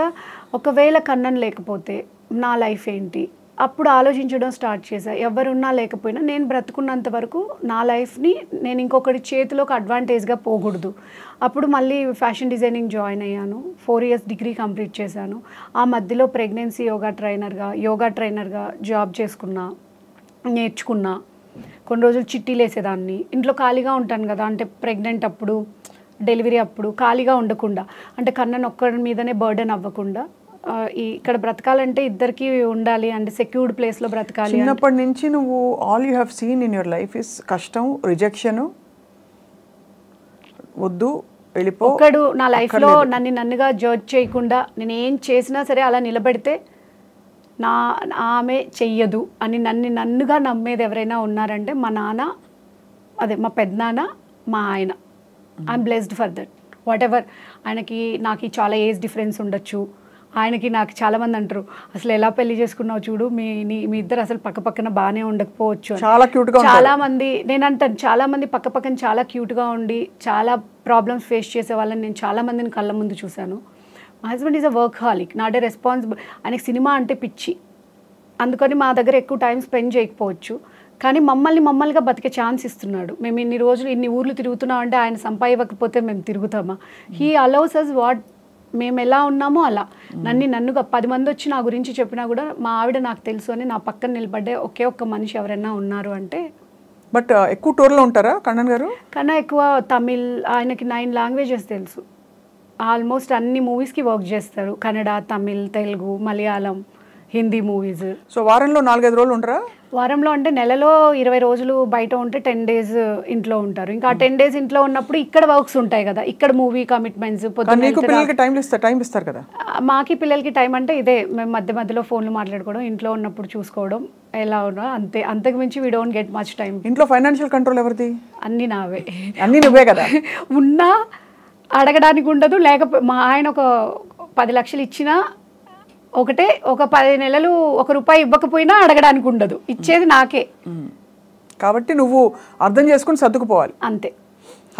ఒకవేళ కన్నన్ లేకపోతే నా లైఫ్ ఏంటి అప్పుడు ఆలోచించడం స్టార్ట్ చేశా. ఎవరున్నా లేకపోయినా నేను బ్రతుకున్నంత వరకు నా లైఫ్ని నేను ఇంకొకటి చేతిలోకి అడ్వాంటేజ్గా పోకూడదు. అప్పుడు మళ్ళీ ఫ్యాషన్ డిజైనింగ్ జాయిన్ అయ్యాను. 4 years డిగ్రీ కంప్లీట్ చేశాను. ఆ మధ్యలో ప్రెగ్నెన్సీ యోగా ట్రైనర్గా జాబ్ చేసుకున్నా, నేర్చుకున్నా. కొన్ని రోజులు చిట్టీలు వేసేదాన్ని. ఇంట్లో ఖాళీగా ఉంటాను కదా, అంటే ప్రెగ్నెంట్ అప్పుడు, డెలివరీ అప్పుడు ఖాళీగా ఉండకుండా, అంటే కన్నన్ ఒక్కడి మీదనే బర్డెన్ అవ్వకుండా ఇక్కడ బ్రతకాలంటే ఇద్దరికి ఉండాలి, అంటే సెక్యూర్డ్ ప్లేస్లో బ్రతకాలి. చిన్నప్పటి నుంచి నువ్వు all you have seen in your life is కష్టం, రిజెక్షన్, వద్దు వెళ్ళిపో. ఒక్కడు నా లైఫ్లో నన్నుగా జడ్జ్ చేయకుండా నేను ఏం చేసినా సరే అలా నిలబెడితే ఆమె చెయ్యదు అని నన్నుగా నమ్మేది ఎవరైనా ఉన్నారంటే మా నాన్న, అదే మా పెద్దనాన్న, మా ఆయన. I'm blessed for that. What ever ఆయనకి నాకు చాలా ఏజ్ డిఫరెన్స్ ఉండొచ్చు, ఆయనకి నాకు చాలామంది అంటారు అసలు ఎలా పెళ్లి చేసుకున్నావు చూడు, మీ ఇద్దరు అసలు పక్కన బాగానే ఉండకపోవచ్చు. చాలా క్యూట్గా చాలామంది నేను అంటాను, చాలామంది పక్కన చాలా క్యూట్గా ఉండి చాలా ప్రాబ్లమ్స్ ఫేస్ చేసే వాళ్ళని నేను చాలామందిని కళ్ళ ముందు చూశాను. మా husband is a workaholic, not a responsible. ఆయనకి సినిమా అంటే పిచ్చి, అందుకని మా దగ్గర ఎక్కువ టైం స్పెండ్ చేయకపోవచ్చు, కానీ మమ్మల్నిగా బతికే ఛాన్స్ ఇస్తున్నాడు. మేము ఇన్ని రోజులు ఇన్ని ఊర్లు తిరుగుతున్నాం అంటే ఆయన సంపాదించకపోతే మేము తిరుగుతామా? హీ అలౌస్ అస్ వాట్ మేము ఎలా ఉన్నామో అలా. నన్నుగా 10 మంది వచ్చి నా గురించి చెప్పినా కూడా మా ఆవిడ నాకు తెలుసు అని నా పక్కన నిలబడ్డే ఒకే ఒక్క మనిషి ఎవరైనా ఉన్నారు అంటే. బట్ ఎక్కువ టూర్లో ఉంటారా కన్నన్ గారు? కన్నా ఎక్కువ తమిళ్, ఆయనకి 9 languages తెలుసు. ఆల్మోస్ట్ అన్ని మూవీస్కి వర్క్ చేస్తారు. కన్నడ, తమిళ్, తెలుగు, మలయాళం, హిందీ మూవీస్. సో వారంలో 4-5 రోజులు ఉంటారా? వారంలో అంటే నెలలో 20 రోజులు బయట ఉంటే 10 days ఇంట్లో ఉంటారు. ఇంకా 10 days ఇంట్లో ఉన్నప్పుడు ఇక్కడ వర్క్స్ ఉంటాయి కదా, ఇక్కడ మూవీ కమిట్మెంట్స్. పిల్లలకి టైం ఇస్తారు కదా? మాకి పిల్లలకి టైం అంటే ఇదే, మేము మధ్య మధ్యలో ఫోన్లు మాట్లాడుకోవడం, ఇంట్లో ఉన్నప్పుడు చూసుకోవడం, ఎలా ఉన్నా అంతే. అంతకు మించి we don't get much time. ఇంట్లో ఫైనాన్షియల్ కంట్రోల్ ఎవరిది? అన్నీ నావే. అన్నీ నువ్వే కదా? ఉన్నా అడగడానికి ఉండదు. లేకపోతే మా ఆయన ఒక 10 లక్షలు ఇచ్చినా ఒకటే, ఒక 10 నెలలు ₹1 ఇవ్వకపోయినా అడగడానికి ఉండదు, ఇచ్చేది నాకే. కాబట్టి నువ్వు అర్థం చేసుకుని సర్దుకుపోవాలి అంతే.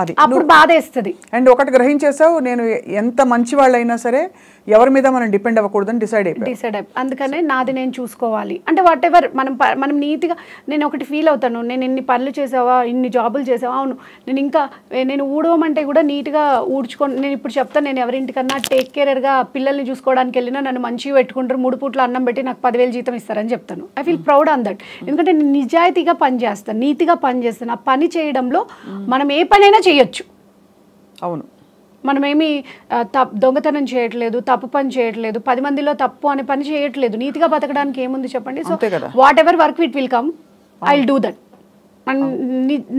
అది అప్పుడు బాధేస్తుంది. అండ్ ఒకటి గ్రహించేసావు, నేను ఎంత మంచి వాళ్ళైనా సరే ఎవరి మీద మనం డిపెండ్ అవ్వకూడదని డిసైడ్ అయిపోయి. అందుకనే నాది నేను చూసుకోవాలి అంటే వాట్ ఎవర్ మనం నీట్గా. నేను ఒకటి ఫీల్ అవుతాను, నేను ఇన్ని పనులు చేసావా, ఇన్ని జాబులు చేసావా, అవును నేను ఊడవమంటే కూడా నీట్గా ఊడ్చుకొని. నేను ఇప్పుడు చెప్తాను, నేను ఎవరింటికన్నా టేక్ కేర్గా పిల్లల్ని చూసుకోవడానికి వెళ్ళినా నన్ను మంచిగా పెట్టుకుంటారు, 3 పూట్ల అన్నం పెట్టి నాకు 10,000 జీతం ఇస్తారని చెప్తాను. I feel proud on that. ఎందుకంటే నేను నిజాయితీగా పని చేస్తాను, నీట్గా పని చేస్తాను. ఆ పని చేయడంలో మనం ఏ పనైనా చేయొచ్చు. అవును, మనమేమి దొంగతనం చేయట్లేదు, తప్పు పని చేయట్లేదు, 10 మందిలో తప్పు అనే పని చేయట్లేదు. నీతిగా బతకడానికి ఏముంది చెప్పండి? So what ever work it will come, I will do that.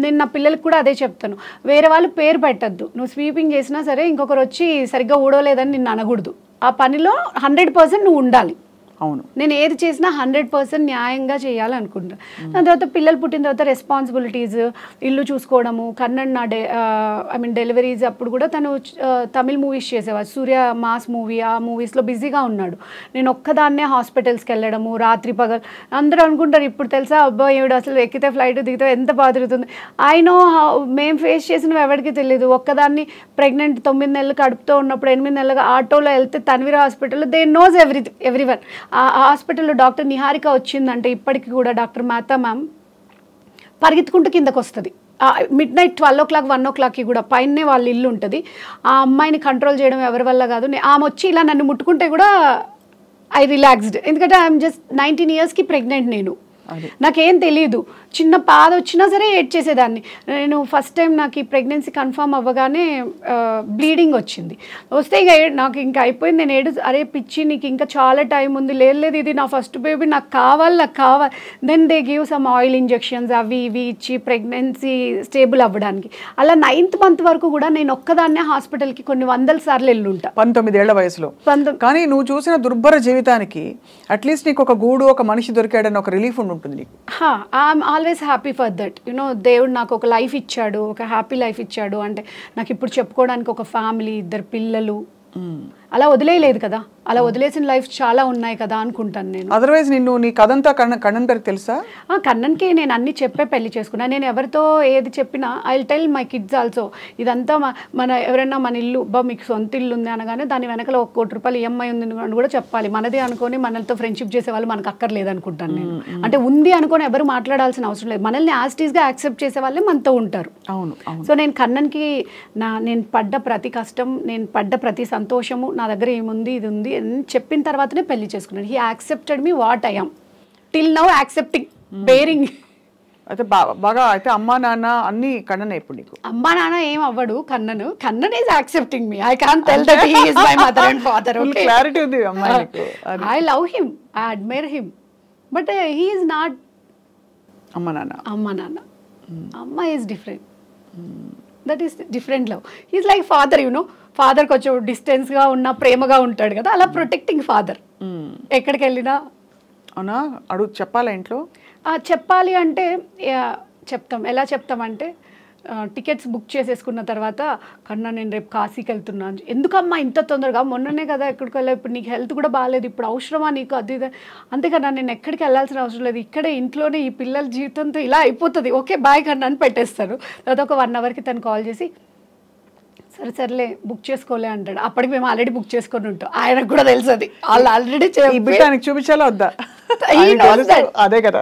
నేను నా పిల్లలకి కూడా అదే చెప్తాను, వేరే వాళ్ళు పేరు పెట్టద్దు. నువ్వు స్వీపింగ్ చేసినా సరే ఇంకొకరు వచ్చి సరిగ్గా ఊడవలేదని నిన్ను అనకూడదు. ఆ పనిలో 100% నువ్వు ఉండాలి. అవును, నేను ఏది చేసినా 100% న్యాయంగా చేయాలనుకుంటా. దాని తర్వాత పిల్లలు పుట్టిన తర్వాత రెస్పాన్సిబిలిటీస్, ఇల్లు చూసుకోవడము. కన్నన్ నా డెలివరీస్ అప్పుడు కూడా తను తమిళ్ మూవీస్ చేసేవాడు, సూర్య మాస్ మూవీ, ఆ మూవీస్లో బిజీగా ఉన్నాడు. నేను ఒక్కదాన్నే హాస్పిటల్స్కి వెళ్ళడము, రాత్రి పగలు. అందరూ అనుకుంటారు ఇప్పుడు తెలుసా, అబ్బాయి ఏడు అసలు ఎక్కితే ఫ్లైట్ దిగితే ఎంత బాధ తిరుగుతుంది. ఐ నో, మేము ఫేస్ చేసినవి ఎవరికి తెలియదు. ఒక్కదాన్ని ప్రెగ్నెంట్ 9 నెలలు కడుపుతో ఉన్నప్పుడు 8 నెలలుగా ఆటోలో వెళ్తే తన్వీర్ హాస్పిటల్లో దే నోస్ ఎవ్రీవన్. ఆ హాస్పిటల్లో డాక్టర్ నిహారిక వచ్చిందంటే ఇప్పటికి కూడా డాక్టర్ మాతా మ్యామ్ పరిగెత్తుకుంటూ కిందకు వస్తుంది. midnight 12 o'clock 1 o'clockకి కూడా పైనే వాళ్ళ ఇల్లు ఉంటుంది. ఆ అమ్మాయిని కంట్రోల్ చేయడం ఎవరి వల్ల కాదు. ఆమె వచ్చి ఇలా నన్ను ముట్టుకుంటే కూడా ఐ రిలాక్స్డ్. ఎందుకంటే ఐఎమ్ జస్ట్ 19 yearsకి ప్రెగ్నెంట్. నేను నాకేం తెలియదు, చిన్న బాధ వచ్చినా సరే ఏడ్చేసేదాన్ని. నేను ఫస్ట్ టైం నాకు ఈ ప్రెగ్నెన్సీ కన్ఫర్మ్ అవ్వగానే బ్లీడింగ్ వచ్చింది. వస్తే ఇక నాకు ఇంకా అయిపోయింది. నేను అరే పిచ్చి, నీకు ఇంకా చాలా టైం ఉంది. లేదు ఇది నా ఫస్ట్ బేబీ, నాకు కావాలి. Then they give some oil injections అవి ఇవి ఇచ్చి ప్రెగ్నెన్సీ స్టేబుల్ అవ్వడానికి. అలా 9th month వరకు కూడా నేను ఒక్కదాన్నే హాస్పిటల్కి కొన్ని 100 సార్లు వెళ్ళుంటా 19 ఏళ్ల వయసులో. కానీ నువ్వు చూసిన దుర్భర జీవితానికి అట్లీస్ట్ నీకు ఒక గూడు, ఒక మనిషి దొరికాడని ఒక రిలీఫ్ ఉంటుంది. I'm always happy for that. దేవుడు నాకు ఒక లైఫ్ ఇచ్చాడు, ఒక హ్యాపీ లైఫ్ ఇచ్చాడు. అంటే నాకు ఇప్పుడు చెప్పుకోవడానికి ఒక ఫ్యామిలీ, 2 పిల్లలు. అలా వదిలేయలేదు కదా, అలా వదిలేసిన లైఫ్ చాలా ఉన్నాయి కదా అనుకుంటాను నేను. అదర్వైజ్ నీ కథంతా కన్నన్ గారికి తెలుసా? కన్నన్కి నేను అన్ని చెప్పే పెళ్లి చేసుకున్నా. నేను ఎవరితో ఏది చెప్పినా I will tell my kids also. ఇదంతా ఎవరైనా మన ఇల్లు, మీకు సొంత ఇల్లు ఉంది అనగానే దాని వెనకాల ₹1 కోటి EMI ఉంది అని కూడా చెప్పాలి. మనదే అనుకొని మనతో ఫ్రెండ్షిప్ చేసే వాళ్ళు మనకు అక్కర్లేదు అనుకుంటాను నేను. అంటే ఉంది అనుకొని ఎవరు మాట్లాడాల్సిన అవసరం లేదు. మనల్ని యాస్టీస్గా యాక్సెప్ట్ చేసే వాళ్ళే మనతో ఉంటారు. అవును. సో నేను కన్నన్కి నేను పడ్డ ప్రతి కష్టం, నేను పడ్డ ప్రతి సంతోషము, నా దగ్గర ఏముంది ఇది ఉంది అని చెప్పిన తర్వాతనే పెళ్లి చేసుకున్నాను. He accepted me what I am, till now accepting, bearing. అయితే బాగా అయితే అమ్మా నాన్న అన్ని కన్ననే. ఇప్పుడు నీకు అమ్మా నాన్న ఏం అవ్వడు, Kannan is accepting me. I can't tell that he is my mother and father. Okay, clarity ఉంది అమ్మాయికి. I love him, I admire him, but he is not అమ్మా నాన్న. అమ్మ is different. That is different love. He's like father. Father కొంచెం డిస్టెన్స్గా ఉన్న ప్రేమగా ఉంటాడు కదా, అలా ప్రొటెక్టింగ్ ఫాదర్. ఎక్కడికి వెళ్ళినా అవునా చెప్పాలా ఇంట్లో? చెప్పాలి అంటే చెప్తాం. ఎలా చెప్తామంటే టికెట్స్ బుక్ చేసేసుకున్న తర్వాత, కన్నా నేను రేపు కాశీకి వెళ్తున్నాను. ఎందుకమ్మా ఇంత తొందరగా? మొన్ననే కదా ఎక్కడికి వెళ్ళా, ఇప్పుడు నీకు హెల్త్ కూడా బాగాలేదు, ఇప్పుడు అవసరమా నీకు అది ఇది? అంతేకన్నా నేను ఎక్కడికి వెళ్ళాల్సిన అవసరం లేదు, ఇక్కడే ఇంట్లోనే ఈ పిల్లల జీవితంతో ఇలా అయిపోతుంది. ఓకే బాయ్ కన్నా అని పెట్టేస్తాను. తర్వాత ఒక 1 hourకి తను కాల్ చేసి సరేలే బుక్ చేసుకోలే అంటాడు. అప్పటికి మేము ఆల్రెడీ బుక్ చేసుకొని ఉంటాం. ఆయనకు కూడా తెలుసు అది. వాళ్ళు ఆల్రెడీ చూపించాలా వద్దా? అదే కదా,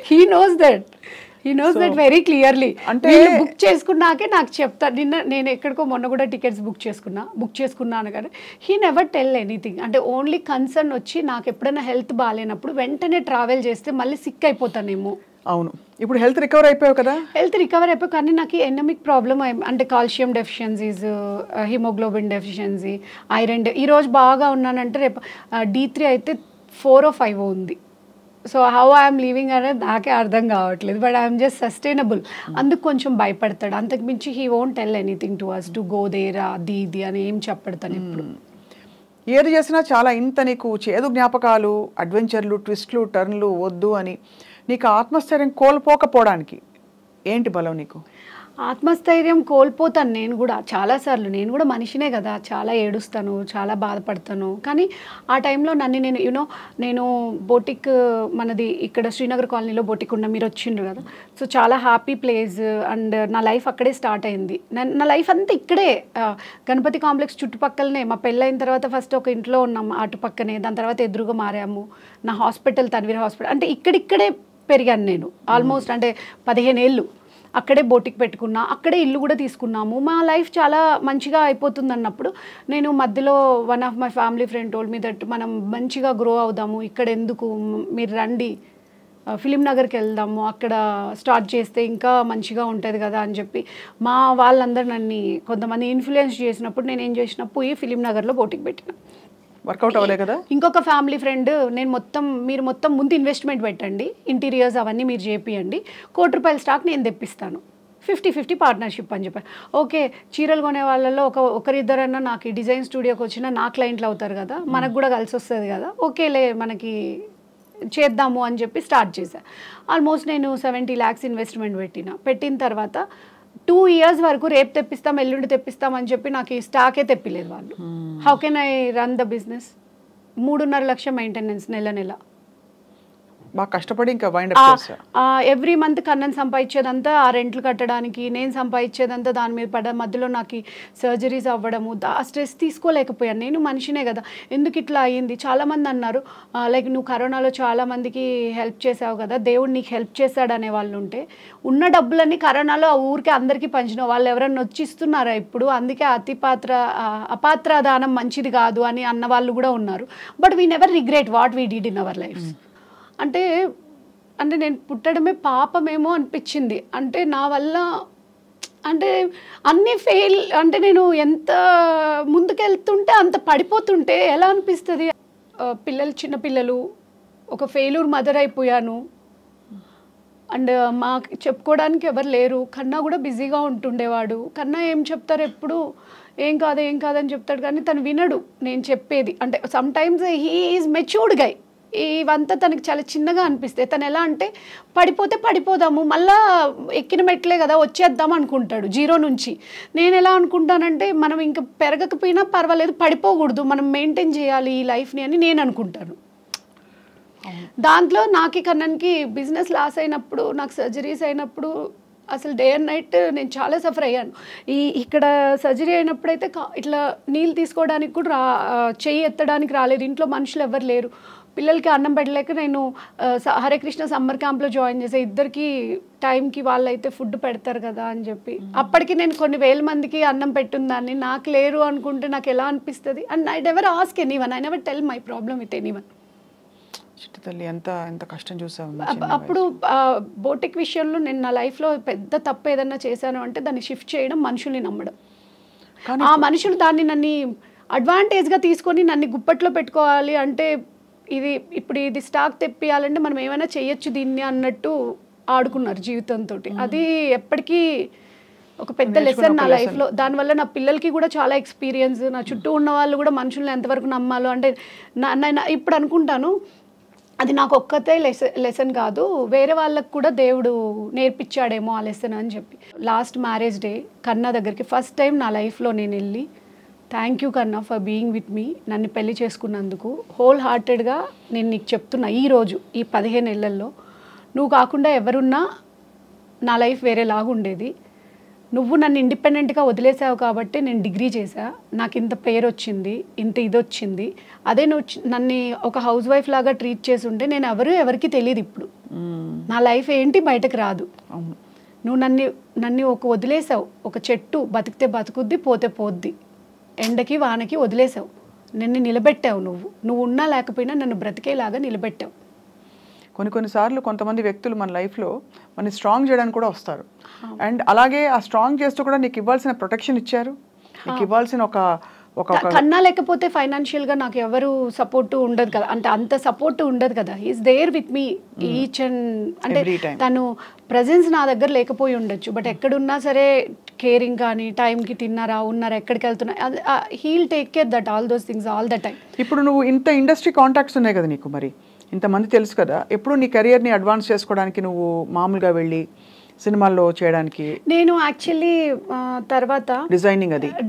he knows that very clearly. అంటే బుక్ చేసుకున్నాకే నాకు చెప్తాను. నేను ఎక్కడికో మొన్న కూడా టికెట్స్ బుక్ చేసుకున్నాను కానీ హీ నెవర్ టెల్ ఎనీథింగ్. అంటే ఓన్లీ కన్సర్న్ వచ్చి నాకు ఎప్పుడైనా హెల్త్ బాగాలేనప్పుడు వెంటనే ట్రావెల్ చేస్తే మళ్ళీ సిక్ అయిపోతానేమో. అవును, ఇప్పుడు హెల్త్ రికవర్ అయిపోయావు కదా? హెల్త్ రికవర్ అయిపోయి, కానీ నాకు ఎనమిక్ ప్రాబ్లమ్ అంటే calcium deficiencies, haemoglobin deficiency, iron. ఈరోజు బాగా ఉన్నానంటే రేపు D3 అయితే 4 or 5 ఉంది. సో హౌ ఐఎమ్ లీవింగ్ అనేది నాకే అర్థం కావట్లేదు, బట్ ఐఎమ్ జస్ట్ సస్టైనబుల్. అందుకు కొంచెం భయపడతాడు, అంతకు మించి he won't tell anything to us to go there అది ఇది అని ఏం చెప్పడతాను ఇప్పుడు. ఏది చేసినా చాలా ఇంత నీకు చేదు జ్ఞాపకాలు, అడ్వెంచర్లు, ట్విస్ట్లు, టర్న్లు వద్దు అని నీకు ఆత్మస్థైర్యం కోల్పోకపోవడానికి ఏంటి బలం నీకు? ఆత్మస్థైర్యం కోల్పోతాను నేను కూడా చాలాసార్లు. నేను కూడా మనిషినే కదా, చాలా ఏడుస్తాను, చాలా బాధపడతాను. కానీ ఆ టైంలో నన్ను నేను బోటిక్, మనది ఇక్కడ శ్రీనగర్ కాలనీలో బోటిక్ ఉన్న, మీరు వచ్చిండ్రు కదా, సో చాలా హ్యాపీ ప్లేస్ అండ్ నా లైఫ్ అక్కడే స్టార్ట్ అయింది. నా లైఫ్ అంతా ఇక్కడే, గణపతి కాంప్లెక్స్ చుట్టుపక్కలనే. మా పెళ్ళైన తర్వాత ఫస్ట్ ఒక ఇంట్లో ఉన్నాం అటుపక్కనే, దాని తర్వాత ఎదురుగా మారాము. నా హాస్పిటల్ తన్వీర్ హాస్పిటల్, అంటే ఇక్కడిక్కడే పెరిగాను నేను ఆల్మోస్ట్, అంటే 15 ఏళ్ళు అక్కడే బోటిక్ పెట్టుకున్నా, అక్కడే ఇల్లు కూడా తీసుకున్నాము. మా లైఫ్ చాలా మంచిగా అయిపోతుంది అన్నప్పుడు నేను మధ్యలో one of my family friend told me that మనం మంచిగా గ్రో అవుదాము, ఇక్కడ ఎందుకు, మీరు రండి ఫిలిం నగర్కి వెళ్దాము, అక్కడ స్టార్ట్ చేస్తే ఇంకా మంచిగా ఉంటుంది కదా అని చెప్పి మా వాళ్ళందరూ నన్ను కొంతమంది ఇన్ఫ్లుయెన్స్ చేసినప్పుడు నేను ఏం చేసిన, పోయి ఫిలిం నగర్లో బోటిక్ పెట్టిన. వర్కౌట్ అవ్వలే కదా. ఇంకొక ఫ్యామిలీ ఫ్రెండ్, మీరు మొత్తం ముందు ఇన్వెస్ట్మెంట్ పెట్టండి, ఇంటీరియర్స్ అవన్నీ మీరు చేపియండి, ₹1,00,00,000 స్టాక్ నేను తెప్పిస్తాను, 50-50 పార్ట్నర్షిప్ అని చెప్పారు. ఓకే, చీరలు కొనే వాళ్ళలో ఒకరిద్దరన్నా నాకు ఈ డిజైన్ స్టూడియోకి వచ్చినా నా క్లయింట్లు అవుతారు కదా, మనకు కూడా కలిసి వస్తుంది కదా, ఓకేలే మనకి చేద్దాము అని చెప్పి స్టార్ట్ చేశాను. ఆల్మోస్ట్ నేను 70 lakhs ఇన్వెస్ట్మెంట్ పెట్టిన తర్వాత 2 years వరకు రేపు తెప్పిస్తాం, ఎల్లుండి తెప్పిస్తాం అని చెప్పి నాకు ఈ స్టాకే తెప్పిలేదు వాళ్ళు. How can I run the business? 3.5 లక్షల మెయింటెనెన్స్ నెల. బాగా కష్టపడి ఇంకా వైండ్ అప్ చేశా. ఎవ్రీ మంత్ కన్నన్ సంపాదించేదంతా ఆ రెంట్లు కట్టడానికి, నేను సంపాదించేదంతా దాని మీద పడ్డ. మధ్యలో నాకు సర్జరీస్ అవ్వడము, ఆ స్ట్రెస్ తీసుకోలేకపోయాను. నేను మనిషినే కదా, ఎందుకు ఇట్లా అయ్యింది? చాలామంది అన్నారు లైక్ నువ్వు కరోనాలో చాలామందికి హెల్ప్ చేసావు కదా, దేవుడు నీకు హెల్ప్ చేశాడు అనే వాళ్ళు ఉంటే, ఉన్న డబ్బులన్నీ కరోనాలో ఆ ఊరికి అందరికీ పంచిన వాళ్ళు ఎవరన్నా వచ్చి ఇస్తున్నారా ఇప్పుడు? అందుకే అపాత్ర దానం మంచిది కాదు అని అన్న వాళ్ళు కూడా ఉన్నారు. But we never regret what we did in our life. అంటే నేను పుట్టడమే పాపమేమో అనిపించింది. అంటే నా వల్ల అంటే అన్నీ ఫెయిల్, అంటే నేను ఎంత ముందుకెళ్తుంటే అంత పడిపోతుంటే ఎలా అనిపిస్తుంది? చిన్నపిల్లలు, ఒక ఫెయిల్యూర్ మదర్ అయిపోయాను. అండ్ మాకు చెప్పుకోవడానికి ఎవరు లేరు. కన్నా కూడా బిజీగా ఉంటుండేవాడు. కన్నా ఏం చెప్తారు, ఎప్పుడు ఏం కాదని చెప్తాడు, కానీ తను వినడు నేను చెప్పేది. అంటే sometimes he is matured guy, ఇవంతా తనకి చాలా చిన్నగా అనిపిస్తాయి. తను ఎలా అంటే పడిపోతే పడిపోదాము, మళ్ళా ఎక్కిన మెట్లే కదా వచ్చేద్దాం అనుకుంటాడు జీరో నుంచి. నేను ఎలా అనుకుంటానంటే మనం ఇంకా పెరగకపోయినా పర్వాలేదు, పడిపోకూడదు, మనం మెయింటైన్ చేయాలి ఈ లైఫ్ని అని నేను అనుకుంటాను. దాంట్లో నాకు కన్నన్కి బిజినెస్ లాస్ అయినప్పుడు, నాకు సర్జరీస్ అయినప్పుడు అసలు డే అండ్ నైట్ నేను చాలా సఫర్ అయ్యాను. ఇక్కడ సర్జరీ అయినప్పుడైతే ఇట్లా నీళ్ళు తీసుకోవడానికి కూడా చెయ్యి ఎత్తడానికి రాలేదు. ఇంట్లో మనుషులు ఎవరు లేరు. పిల్లలకి అన్నం పెట్టలేక నేను హరే కృష్ణ సమ్మర్ క్యాంప్లో జాయిన్ చేసే, ఇద్దరికి టైంకి వాళ్ళైతే ఫుడ్ పెడతారు కదా అని చెప్పి. అప్పటికి నేను కొన్ని వేల మందికి అన్నం పెట్టుందాన్ని. నాకు లేరు అనుకుంటే నాకు ఎలా అనిపిస్తుంది? And I never ask anyone, I never tell my problem with anyone. తల్లి ఎంత కష్టం చూసావు. అప్పుడు బోటిక్ విషయంలో నేను నా లైఫ్లో పెద్ద తప్పు ఏదన్నా చేశాను అంటే దాన్ని షిఫ్ట్ చేయడం, మనుషుల్ని నమ్మడం. ఆ మనుషులు దాన్ని నన్ను అడ్వాంటేజ్గా తీసుకొని నన్ను గుప్పట్లో పెట్టుకోవాలి అంటే, ఇప్పుడు ఇది స్టాక్ తెప్పియాలంటే మనం ఏమైనా చేయొచ్చు దీన్ని అన్నట్టు ఆడుకున్నారు జీవితంతో. అది ఎప్పటికీ ఒక పెద్ద లెసన్ నా లైఫ్లో. దానివల్ల నా పిల్లలకి కూడా చాలా ఎక్స్పీరియన్స్, నా చుట్టూ ఉన్న వాళ్ళు కూడా మనుషుల్ని ఎంతవరకు నమ్మాలో. అంటే ఇప్పుడు అనుకుంటాను అది నాకు ఒక్కతే లెసన్ కాదు, వేరే వాళ్ళకు కూడా దేవుడు నేర్పించాడేమో ఆ లెసన్ అని చెప్పి. లాస్ట్ మ్యారేజ్ డే కన్నా దగ్గరికి ఫస్ట్ టైం నా లైఫ్లో నేను వెళ్ళి, థ్యాంక్ యూ కన్నా ఫర్ బీయింగ్ విత్ మీ, నన్ను పెళ్లి చేసుకున్నందుకు హోల్ హార్టెడ్గా నేను నీకు చెప్తున్నా. ఈరోజు ఈ 15 ఏళ్లలో నువ్వు కాకుండా ఎవరున్నా నా లైఫ్ వేరేలాగా ఉండేది. నువ్వు నన్ను ఇండిపెండెంట్గా వదిలేసావు కాబట్టి నేను డిగ్రీ చేశా, నాకు ఇంత పేరు వచ్చింది, ఇంత ఇది వచ్చింది. అదే నువ్వు నన్ను ఒక హౌస్ వైఫ్ లాగా ట్రీట్ చేసి ఉంటే నేను ఎవరికి తెలియదు. ఇప్పుడు నా లైఫ్ ఏంటి బయటకు రాదు. నువ్వు నన్ను వదిలేసావు. ఒక చెట్టు బతికితే బతుకుద్ది, పోతే పోద్ది, ఎండకి వానకి వదిలేసావు. నన్ను నిలబెట్టావు. నువ్వు ఉన్నా లేకపోయినా నన్ను బ్రతికేలాగా నిలబెట్టావు. కొన్నిసార్లు కొంతమంది వ్యక్తులు మన లైఫ్లో మన స్ట్రాంగ్ చేయడానికి కూడా వస్తారు. అండ్ అలాగే ఆ స్ట్రాంగ్ చేస్తూ కూడా నీకు ఇవ్వాల్సిన ప్రొటెక్షన్ ఇచ్చారు, నీకు ఇవ్వాల్సిన ఒక కన్నా లేకపోతే ఫైనాన్షియల్గా నాకు ఎవరు సపోర్ట్ ఉండదు కదా, అంటే అంత సపోర్ట్ ఉండదు కదా. Is there with me each and అంటే తను ప్రజెన్స్ నా దగ్గర లేకపోయి ఉండొచ్చు, బట్ ఎక్కడున్నా సరే కేరింగ్ కానీ, టైంకి తిన్నారా, ఉన్నారా, ఎక్కడికి వెళ్తున్నా, he'll take care that all those things all the time. ఇప్పుడు నువ్వు ఇంత ఇండస్ట్రీ కాంటాక్ట్స్ ఉన్నాయి కదా నీకు, మరి ఇంతమంది తెలుసు కదా, ఎప్పుడు నీ కెరియర్ని అడ్వాన్స్ చేసుకోవడానికి నువ్వు మామూలుగా వెళ్ళి సినిమాల్లో చేయడానికి? నేను యాక్చువల్లీ తర్వాత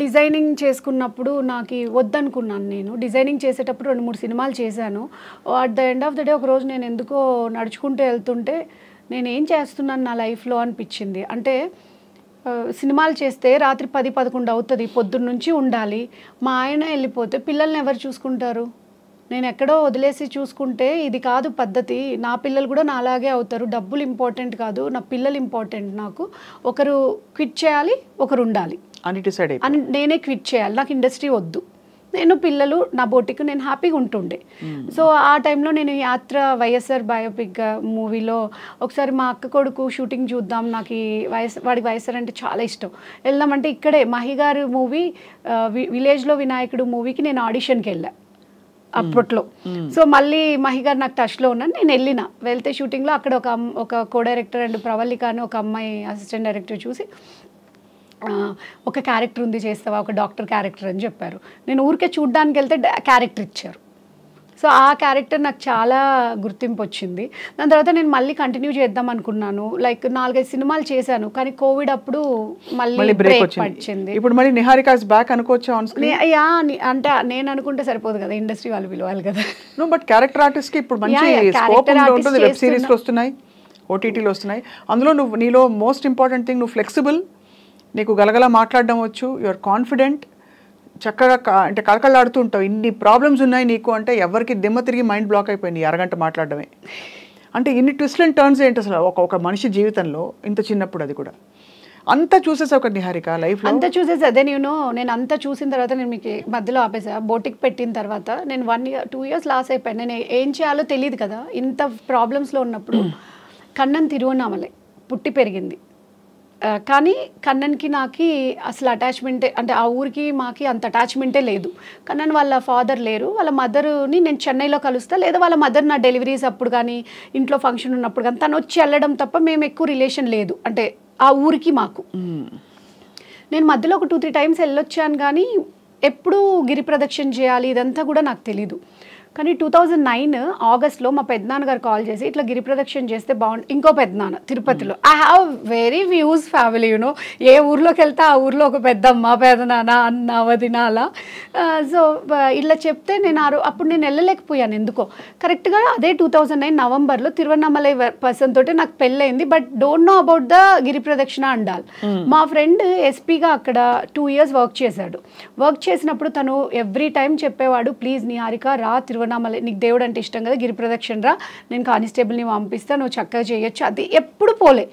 డిజైనింగ్ చేసుకున్నప్పుడు నాకు వద్దనుకున్నాను. నేను డిజైనింగ్ చేసేటప్పుడు 2-3 సినిమాలు చేశాను. At the end of the day ఒక రోజు నేను ఎందుకో నడుచుకుంటూ వెళ్తుంటే నేను ఏం చేస్తున్నాను నా లైఫ్లో అనిపించింది. అంటే సినిమాలు చేస్తే రాత్రి 10-11 అవుతుంది, పొద్దున్న నుంచి ఉండాలి. మా ఆయన వెళ్ళిపోతే పిల్లల్ని ఎవరు చూసుకుంటారు? నేను ఎక్కడో వదిలేసి చూసుకుంటే ఇది కాదు పద్ధతి. నా పిల్లలు కూడా నా అలాగే అవుతారు. డబ్బులు ఇంపార్టెంట్ కాదు, నా పిల్లలు ఇంపార్టెంట్. నాకు ఒకరు క్విట్ చేయాలి, ఒకరు ఉండాలి అని నేనే క్విట్ చేయాలి. నాకు ఇండస్ట్రీ వద్దు, నేను పిల్లలు నా బోటికి నేను హ్యాపీగా ఉంటుండే. సో ఆ టైంలో నేను యాత్ర వైఎస్ఆర్ బయోపిక్ మూవీలో ఒకసారి మా అక్క కొడుకు షూటింగ్ చూద్దాం, నాకు ఈ వాడికి వైఎస్ఆర్ అంటే చాలా ఇష్టం, వెళ్దామంటే ఇక్కడే మహి గారు మూవీ విలేజ్లో వినాయకుడు మూవీకి నేను ఆడిషన్కి వెళ్ళాను అప్పట్లో. సో మళ్ళీ మహి గారు నాకు టచ్లో ఉన్నాను, నేను వెళ్తే షూటింగ్లో అక్కడ ఒక కో డైరెక్టర్ అండ్ ప్రవల్లిక అని ఒక అమ్మాయి అసిస్టెంట్ డైరెక్టర్ చూసి ఒక క్యారెక్టర్ ఉంది చేస్తావా, ఒక డాక్టర్ క్యారెక్టర్ అని చెప్పారు. నేను ఊరికే చూడ్డానికి వెళ్తే క్యారెక్టర్ ఇచ్చారు. సో ఆ క్యారెక్టర్ నాకు చాలా గుర్తింపు వచ్చింది. దాని తర్వాత నేను మళ్ళీ కంటిన్యూ చేద్దాం అనుకున్నాను, లైక్ 4-5 సినిమాలు చేశాను, కానీ కోవిడ్ అప్పుడు మళ్ళీ బ్రేక్ వచ్చింది. ఇప్పుడు మళ్ళీ నిహారిక ఇస్ బ్యాక్ అనుకోవచ్చా? అంటే నేను అనుకుంటే సరిపోదు కదా, ఇండస్ట్రీ వాళ్ళు పిలవాలి కదా. నో, బట్ క్యారెక్టర్ ఆర్టిస్ట్ కి ఇప్పుడు మంచి స్కోప్ ఉంటుంది. వెబ్ సిరీస్లు వస్తున్నాయి, ఓటీటీలు వస్తున్నాయి. అందులో నువ్వు నీలో మోస్ట్ ఇంపార్టెంట్ థింగ్, నువ్వు ఫ్లెక్సిబుల్, నీకు గలగల మాట్లాడడం వచ్చు, యువర్ కాన్ఫిడెంట్, చక్కగా అంటే కళకళలాడుతూ ఉంటావు. ఇన్ని ప్రాబ్లమ్స్ ఉన్నాయి నీకు అంటే ఎవరికి దిమ్మ తిరిగి మైండ్ బ్లాక్ అయిపోయింది 1 అరగంట మాట్లాడడమే. అంటే ఇన్ని ట్విస్ట్ అండ్ టర్న్స్ ఏంటి అసలు ఒక మనిషి జీవితంలో ఇంత చిన్నప్పుడు? అది కూడా అంతా చూసేసా ఒక నిహారిక లైఫ్లో అంతా చూసేసి. అదే నేను అంతా చూసిన తర్వాత నేను మీకు మధ్యలో ఆపేసా. బోటిక్ పెట్టిన తర్వాత నేను 1-2 ఇయర్స్ లాస్ అయిపోయాను. నేను ఏం చేయాలో తెలియదు కదా, ఇంత ప్రాబ్లమ్స్లో ఉన్నప్పుడు. కన్నన్ తిరువన్నామలై పుట్టి పెరిగింది, కానీ కన్నన్కి నాకు అసలు అటాచ్మెంటే, అంటే ఆ ఊరికి మాకి అంత అటాచ్మెంటే లేదు. కన్నన్ వాళ్ళ ఫాదర్ లేరు, వాళ్ళ మదర్ని నేను చెన్నైలో కలుస్తా, లేదా వాళ్ళ మదర్ నా డెలివరీస్ అప్పుడు కానీ ఇంట్లో ఫంక్షన్ ఉన్నప్పుడు కానీ తను వచ్చి వెళ్ళడం తప్ప మేము ఎక్కువ రిలేషన్ లేదు, అంటే ఆ ఊరికి మాకు. నేను మధ్యలో ఒక 2-3 టైమ్స్ వెళ్ళొచ్చాను, కానీ ఎప్పుడు గిరి ప్రదక్షిణ చేయాలి ఇదంతా కూడా నాకు తెలీదు. కానీ 2009 ఆగస్ట్లో మా పెద్దనాన్నగారు కాల్ చేసి ఇట్లా గిరి ప్రదక్షిణ చేస్తే బాగుంటుంది. ఇంకో పెద్దనాన్న తిరుపతిలో. I have very views family, you know, ఏ ఊర్లోకి వెళ్తే ఆ ఊర్లో ఒక పెద్దమ్మ, పెదనాన్న, అన్న, వదిన అలా. సో ఇలా చెప్తే నేను అప్పుడు నేను వెళ్ళలేకపోయాను ఎందుకో. కరెక్ట్గా అదే 2009 నవంబర్లో తిరువన్నామలై పర్సన్ తోటి నాకు పెళ్ళయింది, but don't know about the గిరి ప్రదక్షిణ అండాలి. మా ఫ్రెండ్ ఎస్పీగా అక్కడ 2 ఇయర్స్ వర్క్ చేశాడు. వర్క్ చేసినప్పుడు తను ఎవ్రీ టైం చెప్పేవాడు, ప్లీజ్ నిహారిక రా తిరువన్నామలై, నీకు దేవుడు అంటే ఇష్టం కదా, గిరి ప్రదక్షిణ రా, నేను కానిస్టేబుల్ని పంపిస్తా, నువ్వు చక్కగా చేయొచ్చు. అది ఎప్పుడు పోలే.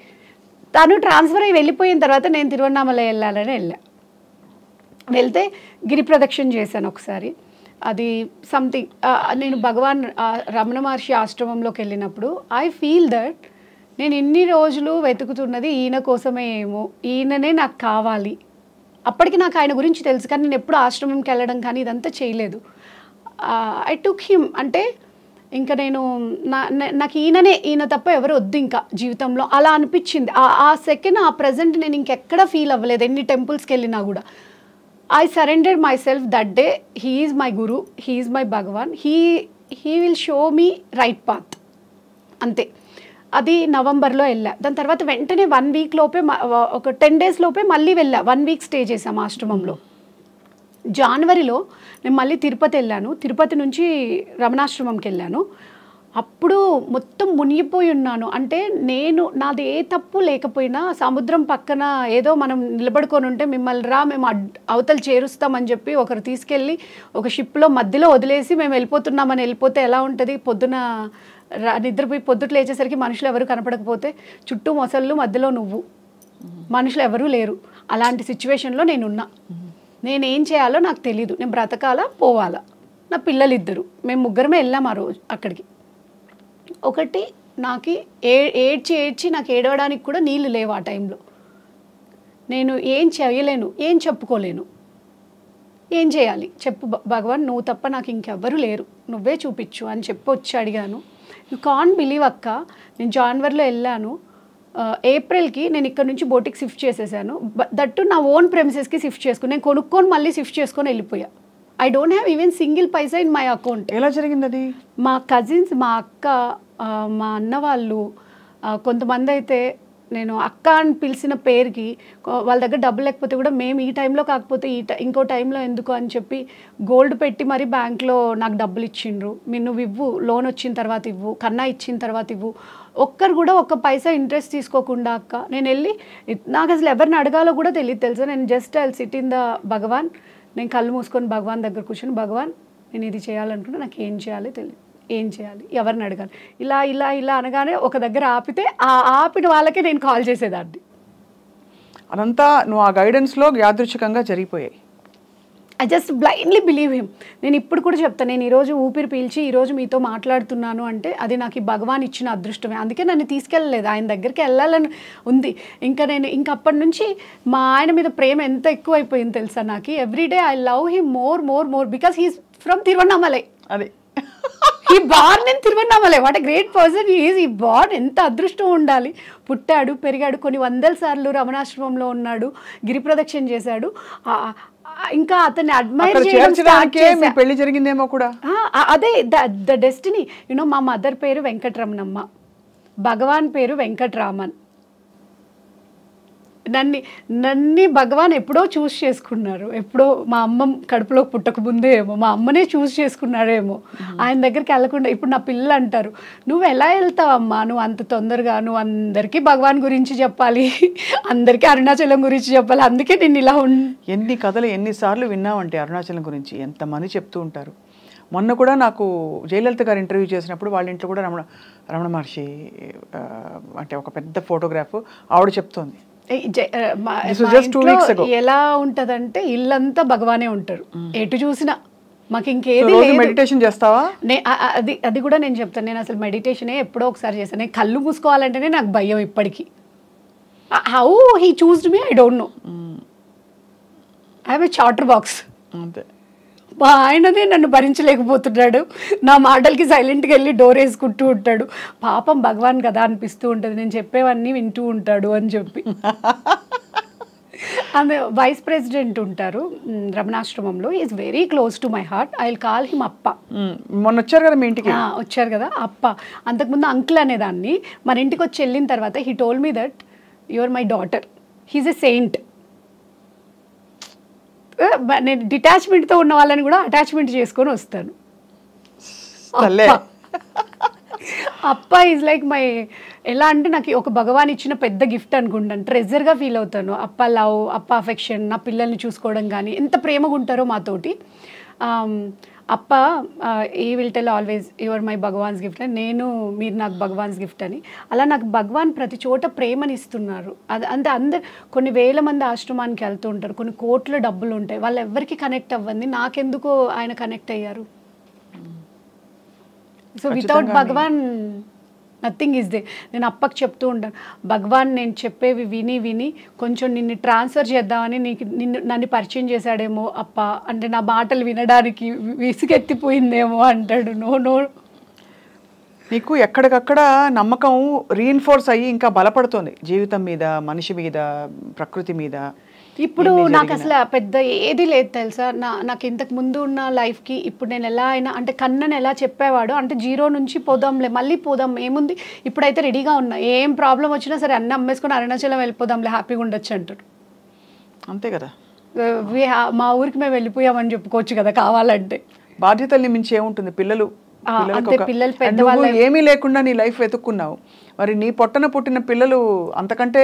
తను ట్రాన్స్ఫర్ అయ్యి వెళ్ళిపోయిన తర్వాత నేను తిరువన్నామలై వెళ్ళాలని వెళ్తే గిరి ప్రదక్షిణ చేశాను ఒకసారి. అది సంథింగ్ నేను భగవాన్ రమణ మహర్షి ఆశ్రమంలోకి వెళ్ళినప్పుడు ఐ ఫీల్ దట్ నేను ఇన్ని రోజులు వెతుకుతున్నది ఈయన కోసమే ఏమో, ఈయననే నాకు కావాలి. అప్పటికి నాకు ఆయన గురించి తెలుసు, కానీ నేను ఎప్పుడు ఆశ్రమంకి వెళ్ళడం కానీ ఇదంతా చేయలేదు. ఐ టుక్ హిమ్, అంటే ఇంకా నేను నాకు ఈయన తప్ప ఎవరు వద్దు ఇంకా జీవితంలో, అలా అనిపించింది. ఆ సెకండ్, ఆ ప్రజెంట్ నేను ఇంకెక్కడ ఫీల్ అవ్వలేదు. ఎన్ని టెంపుల్స్కి వెళ్ళినా కూడా I surrendered myself that day. He is my guru, he is my Bhagwan, he will show me right path, అంతే. అది నవంబర్లో వెళ్ళా. దాని తర్వాత వెంటనే 1 వీక్ లోపే, ఒక 10 డేస్ లోపే మళ్ళీ వెళ్ళా. 1 వీక్ స్టే చేసాం ఆశ్రమంలో. జనవరిలో నేను మళ్ళీ తిరుపతి వెళ్ళాను. తిరుపతి నుంచి రమణాశ్రమంకి వెళ్ళాను. అప్పుడు మొత్తం మునిగిపోయి ఉన్నాను. అంటే నాది ఏ తప్పు లేకపోయినా సముద్రం పక్కన ఏదో మనం నిలబడుకొని ఉంటే మిమ్మల్ని మేము అవతలు చేరుస్తామని చెప్పి ఒకరు తీసుకెళ్ళి ఒక షిప్లో మధ్యలో వదిలేసి మేము వెళ్ళిపోతున్నామని వెళ్ళిపోతే ఎలా ఉంటుంది? పొద్దున నిద్రపోయి పొద్దుట లేచేసరికి మనుషులు ఎవరు కనపడకపోతే, చుట్టూ మొసళ్ళు, మధ్యలో నువ్వు, మనుషులు ఎవరూ లేరు. అలాంటి సిచ్యువేషన్లో నేనున్నా. నేనేం చేయాలో నాకు తెలీదు. నేను బ్రతకాలా పోవాలా? నా పిల్లలు 2, మేము 3 వెళ్ళాం ఆ రోజు అక్కడికి. ఒకటి నాకు ఏడ్చి నాకు ఏడవడానికి కూడా నీళ్ళు లేవు ఆ టైంలో. నేను ఏం చేయలేను, ఏం చెప్పుకోలేను. ఏం చేయాలి చెప్పు భగవాన్, నువ్వు తప్ప నాకు ఇంకెవ్వరు లేరు, నువ్వే చూపించు అని చెప్పి వచ్చి అడిగాను. యూ కాంట్ బిలీవ్ అక్క, నేను జనవరిలో వెళ్ళాను, ఏప్రిల్కి నేను ఇక్కడ నుంచి బోటికి షిఫ్ట్ చేసేసాను. దట్టు నా ఓన్ ప్రెమిసెస్కి షిఫ్ట్ చేసుకుని నేను కొనుక్కొని మళ్ళీ షిఫ్ట్ చేసుకొని వెళ్ళిపోయా. I don't have even single paisa in my account. ఎలా జరిగింది అది? మా కజిన్స్, మా అక్క, మా అన్న వాళ్ళు, కొంతమంది అయితే నేను అక్క అని పిలిచిన పేరుకి వాళ్ళ దగ్గర డబ్బులు లేకపోతే కూడా మేము ఈ టైంలో కాకపోతే ఇంకో టైంలో ఎందుకు అని చెప్పి గోల్డ్ పెట్టి మరి బ్యాంక్లో నాకు డబ్బులు ఇచ్చిండ్రు. మీరు నువ్వు ఇవ్వు, లోన్ వచ్చిన తర్వాత ఇవ్వు, కన్నా ఇచ్చిన తర్వాత ఇవ్వు. ఒక్కరు కూడా ఒక్క పైసా ఇంట్రెస్ట్ తీసుకోకుండా అక్క నేను వెళ్ళి, నాకు అసలు ఎవరిని అడగాలో కూడా తెలియదు తెలుసా. నేను just I sit in the Bhagavan, నేను కళ్ళు మూసుకొని భగవాన్ దగ్గర కూర్చొని, భగవాన్ నేను ఇది చేయాలనుకుంటే నాకు ఏం చేయాలో తెలియదు, ఏం చేయాలి, ఎవరిని అడగాలి, ఇలా ఇలా ఇలా అనగానే ఒక దగ్గర ఆపితే ఆ ఆపిన వాళ్ళకే నేను కాల్ చేసేదాన్ని. అదంతా నువ్వు ఆ గైడెన్స్లో యాదృచ్ఛికంగా జరిగిపోయాయి. I just blindly believe him. నేను ఇప్పుడు కూడా చెప్తాను, నేను ఈరోజు ఊపిరి పీల్చి ఈరోజు మీతో మాట్లాడుతున్నాను అంటే అది నాకు ఈ భగవాన్ ఇచ్చిన అదృష్టమే. అందుకే నన్ను తీసుకెళ్ళలేదు, ఆయన దగ్గరికి వెళ్ళాలని ఉంది. ఇంకా అప్పటి నుంచి మా ఆయన మీద ప్రేమ ఎంత ఎక్కువ అయిపోయింది తెలుసా నాకు. Everyday I love him more more more because he's from Tiruvannamalai. అది ఈ born in Tiruvannamalai, what a great person is. ఈ బార్న్ ఎంత అదృష్టం ఉండాలి. పుట్టాడు, పెరిగాడు, కొన్ని వందల సార్లు రమణాశ్రమంలో ఉన్నాడు, గిరి ప్రదక్షిణ చేశాడు. ఇంకా అతన్ని అడ్మైర్ చేయడం పెళ్లి జరిగిందేమో కూడా. అదే ద డెస్టినీ. యూనో మా మదర్ పేరు వెంకటరమణమ్మ, భగవాన్ పేరు వెంకటరామన్. నన్ను భగవాన్ ఎప్పుడో చూస్ చేసుకున్నారు. ఎప్పుడో మా అమ్మ కడుపులో పుట్టకముందే ఏమో మా అమ్మనే చూస్ చేసుకున్నారేమో. ఆయన దగ్గరికి వెళ్ళకుండా ఇప్పుడు నా పిల్లలు అంటారు, నువ్వు ఎలా వెళ్తావమ్మా, నువ్వు అంత తొందరగా, నువ్వు అందరికీ భగవాన్ గురించి చెప్పాలి, అందరికీ అరుణాచలం గురించి చెప్పాలి, అందుకే నేను ఇలా ఎన్ని కథలు ఎన్నిసార్లు విన్నామంటే అరుణాచలం గురించి ఎంతమంది చెప్తూ ఉంటారు. మొన్న కూడా నాకు జయలలిత గారు ఇంటర్వ్యూ చేసినప్పుడు వాళ్ళ ఇంట్లో కూడా రమణ మహర్షి అంటే ఒక పెద్ద ఫోటోగ్రాఫ్ ఆవిడ చెప్తోంది. ఎలా ఉంటదంటే ఇల్లంతా భగవానే ఉంటారు, ఎటు చూసినా. మాకు ఇంకేది మెడిటేషన్ చేస్తావా? అది కూడా నేను చెప్తాను. నేను అసలు మెడిటేషనే ఎప్పుడో ఒకసారి చేస్తాను. నేను కళ్ళు మూసుకోవాలంటేనే నాకు భయం ఇప్పటికీ. How he చూస్డ్ me I don't know. I have a charter box. అంతే. మా ఆయననే నన్ను భరించలేకపోతున్నాడు. నా మాటలకి సైలెంట్గా వెళ్ళి డోర్ వేసుకుంటూ ఉంటాడు. పాపం భగవాన్ కదా అనిపిస్తూ ఉంటుంది, నేను చెప్పేవన్నీ వింటూ ఉంటాడు అని చెప్పి. ఆమె వైస్ ప్రెసిడెంట్ ఉంటారు రమణాశ్రమంలో. Is very close to my heart. I will call him అప్ప. మొన్న వచ్చారు కదా మీ ఇంటికి? వచ్చారు కదా అప్ప. అంతకుముందు అంకుల్ అనేదాన్ని. మన ఇంటికి వచ్చి వెళ్ళిన తర్వాత he told me that you are my daughter. He's a saint. నేను డిటాచ్మెంట్తో ఉన్న వాళ్ళని కూడా అటాచ్మెంట్ చేసుకొని వస్తాను. అప్ప ఈజ్ లైక్ మై, ఎలా అంటే నాకు ఒక భగవాన్ ఇచ్చిన పెద్ద గిఫ్ట్ అనుకుంటాను. ట్రెజర్గా ఫీల్ అవుతాను. అప్ప లవ్, అప్ప అఫెక్షన్, నా పిల్లల్ని చూసుకోవడం కానీ ఎంత ప్రేమగా ఉంటారో మాతోటి. అప్ప ఈ will tell always your my Bhagavan's gift అని, మీరు నాకు భగవాన్స్ గిఫ్ట్ అని. అలా నాకు భగవాన్ ప్రతి చోట ప్రేమని ఇస్తున్నారు. అంటే అందరు కొన్ని వేల మంది ఆశ్రమానికి వెళ్తూ ఉంటారు, కొన్ని కోట్ల డబ్బులు ఉంటాయి, వాళ్ళు ఎవరికి కనెక్ట్ అవ్వండి, నాకెందుకో ఆయన కనెక్ట్ అయ్యారు. So without Bhagwan nothing is they. నేను అప్పకి చెప్తూ ఉంటాను, భగవాన్ నేను చెప్పేవి విని విని కొంచెం నిన్ను ట్రాన్స్ఫర్ చేద్దామని నన్ను పరిచయం చేశాడేమో అప్ప. అంటే నా మాటలు వినడానికి విసుగెత్తిపోయిందేమో అంటాడు. నో, నీకు ఎక్కడికక్కడ నమ్మకం రీఇన్ఫోర్స్ అయ్యి ఇంకా బలపడుతుంది జీవితం మీద, మనిషి మీద, ప్రకృతి మీద. ఇప్పుడు నాకు అసలు పెద్ద ఏది లేదు తెలుసా. నాకు ఇంతకు ముందు ఉన్న లైఫ్కి ఇప్పుడు నేను ఎలా అయినా, అంటే కన్నని ఎలా చెప్పేవాడు అంటే జీరో నుంచి పోదాంలే, మళ్ళీ పోదాం, ఏముంది, ఇప్పుడైతే రెడీగా ఉన్నా, ఏం ప్రాబ్లం వచ్చినా సరే అన్నీ అమ్మేసుకొని అరుణాచలం వెళ్ళిపోదాంలే, హ్యాపీగా ఉండొచ్చు అంటాడు. అంతే కదా. మా ఊరికి మేము వెళ్ళిపోయామని చెప్పుకోవచ్చు కదా కావాలంటే. బాధ్యతల్ని మించి ఏముంటుంది. పిల్లలు పెద్దవాళ్ళు ఏమీ లేకుండా నీ లైఫ్ వెతుక్కున్నావు, మరి నీ పొట్టన పుట్టిన పిల్లలు అంతకంటే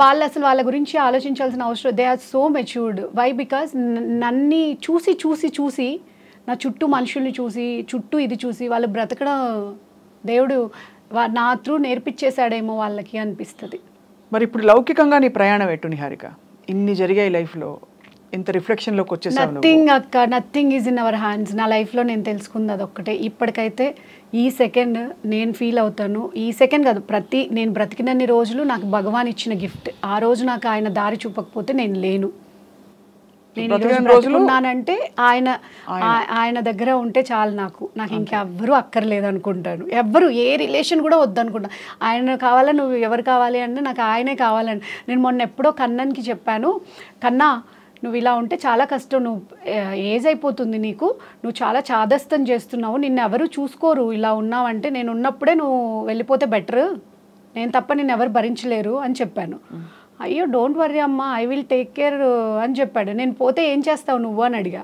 వాళ్ళు అసలు వాళ్ళ గురించి ఆలోచించాల్సిన అవసరం. They are so matured. Why? Because నన్ను చూసి చూసి చూసి, నా చుట్టూ మనుషుల్ని చూసి, చుట్టూ ఇది చూసి వాళ్ళు బ్రతకడం దేవుడు నా త్రూ నేర్పించేశాడేమో వాళ్ళకి అనిపిస్తుంది. మరి ఇప్పుడు లౌకికంగా నీ ప్రయాణం ఎట్టు నిహారిక? ఇన్ని జరిగాయి లైఫ్లో, ఇంత రిఫ్లెక్షన్లోకి వచ్చేసావు. నథింగ్ అక్క, nothing is in our hands. నా లైఫ్లో నేను తెలుసుకుంది అదొక్కటే. ఇప్పటికైతే ఈ సెకండ్ నేను ఫీల్ అవుతాను, ఈ సెకండ్ కాదు, నేను బ్రతికినన్ని రోజులు నాకు భగవాన్ ఇచ్చిన గిఫ్ట్. ఆ రోజు నాకు ఆయన దారి చూపకపోతే నేను లేను. నేను ఈరోజు బ్రతుకున్నానంటే ఆయన దగ్గర ఉంటే చాలు, నాకు ఇంకెవ్వరూ అక్కర్లేదు అనుకుంటాను. ఎవ్వరు ఏ రిలేషన్ కూడా వద్దనుకుంటా. ఆయన కావాలా, నువ్వు ఎవరు కావాలి అంటే నాకు ఆయనే కావాలని. నేను మొన్న ఎప్పుడో కన్నన్కి చెప్పాను, కన్నా నువ్వు ఇలా ఉంటే చాలా కష్టం, నువ్వు ఏజ్ అయిపోతుంది నీకు, నువ్వు చాలా చాదస్తం చేస్తున్నావు, నిన్ను ఎవరు చూసుకోరు ఇలా ఉన్నావంటే, నేను ఉన్నప్పుడే నువ్వు వెళ్ళిపోతే బెటర్, నేను తప్ప నిన్ను ఎవరు భరించలేరు అని చెప్పాను. అయ్యో డోంట్ వర్రీ అమ్మా, ఐ విల్ టేక్ కేర్ అని చెప్పాడు. నేను పోతే ఏం చేస్తావు నువ్వు అని అడిగా.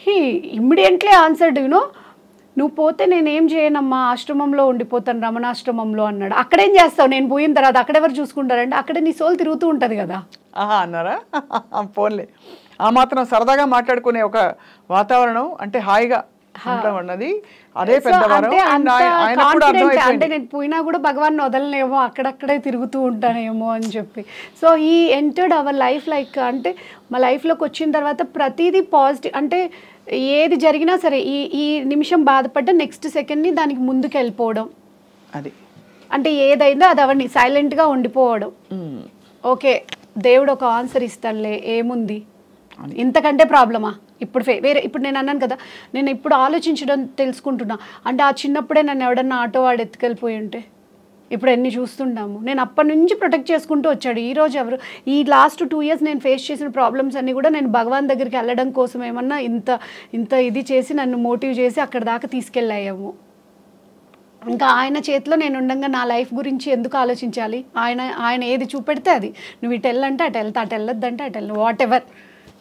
హీ ఇమ్మీడియట్లీ ఆన్సర్డ్, నువ్వు పోతే నేనేం చేయనమ్మా, ఆశ్రమంలో ఉండిపోతాను, రమణాశ్రమంలో అన్నాడు. అక్కడేం చేస్తావు నేను పోయిన తర్వాత, అక్కడెవరు చూసుకుంటారంటే అక్కడే నీ సోల్ తిరుగుతూ ఉంటుంది కదా అన్నారా. పోన్లే, ఆ మాత్రం సరదాగా మాట్లాడుకునే ఒక వాతావరణం అంటే హాయిగా అన్నది అదే పెద్దవారు. అంటే నేను పోయినా కూడా భగవాన్ వదలనేమో, అక్కడక్కడే తిరుగుతూ ఉంటానేమో అని చెప్పి. సో ఈ ఎంటర్డ్ అవర్ లైఫ్ లైక్, అంటే మా లైఫ్లోకి వచ్చిన తర్వాత ప్రతిదీ పాజిటివ్. అంటే ఏది జరిగినా సరే ఈ నిమిషం బాధపడ్డా నెక్స్ట్ సెకండ్ని దానికి ముందుకు వెళ్ళిపోవడం, అది అంటే ఏదైందో అది అవన్నీ సైలెంట్గా ఉండిపోవడం. ఓకే దేవుడు ఒక ఆన్సర్ ఇస్తాడులే, ఏముంది ఇంతకంటే ప్రాబ్లమా. ఇప్పుడు నేను అన్నాను కదా, నేను ఇప్పుడు ఆలోచించడం తెలుసుకుంటున్నా. అంటే ఆ చిన్నప్పుడే నన్ను ఎవడన్నా ఆటో వాడు ఎత్తుకెళ్ళిపోయి ఉంటే ఇప్పుడు ఎన్ని చూస్తుంటాము. నేను అప్పటి నుంచి ప్రొటెక్ట్ చేసుకుంటూ వచ్చాడు. ఈరోజు ఎవరు, ఈ లాస్ట్ 2 years నేను ఫేస్ చేసిన ప్రాబ్లమ్స్ అన్నీ కూడా నేను భగవాన్ దగ్గరికి వెళ్ళడం కోసం ఏమన్నా ఇంత ఇది చేసి నన్ను మోటివ్ చేసి అక్కడ దాకా తీసుకెళ్ళాయేమో. ఇంకా ఆయన చేతిలో నేను ఉండగా నా లైఫ్ గురించి ఎందుకు ఆలోచించాలి. ఆయన ఏది చూపెడితే అది, నువ్వు ఇటు వెళ్ళంటే అటు వెళ్తా, అటు వెళ్ళొద్దంటే అటు వెళ్ళను, వాట్ ఎవర్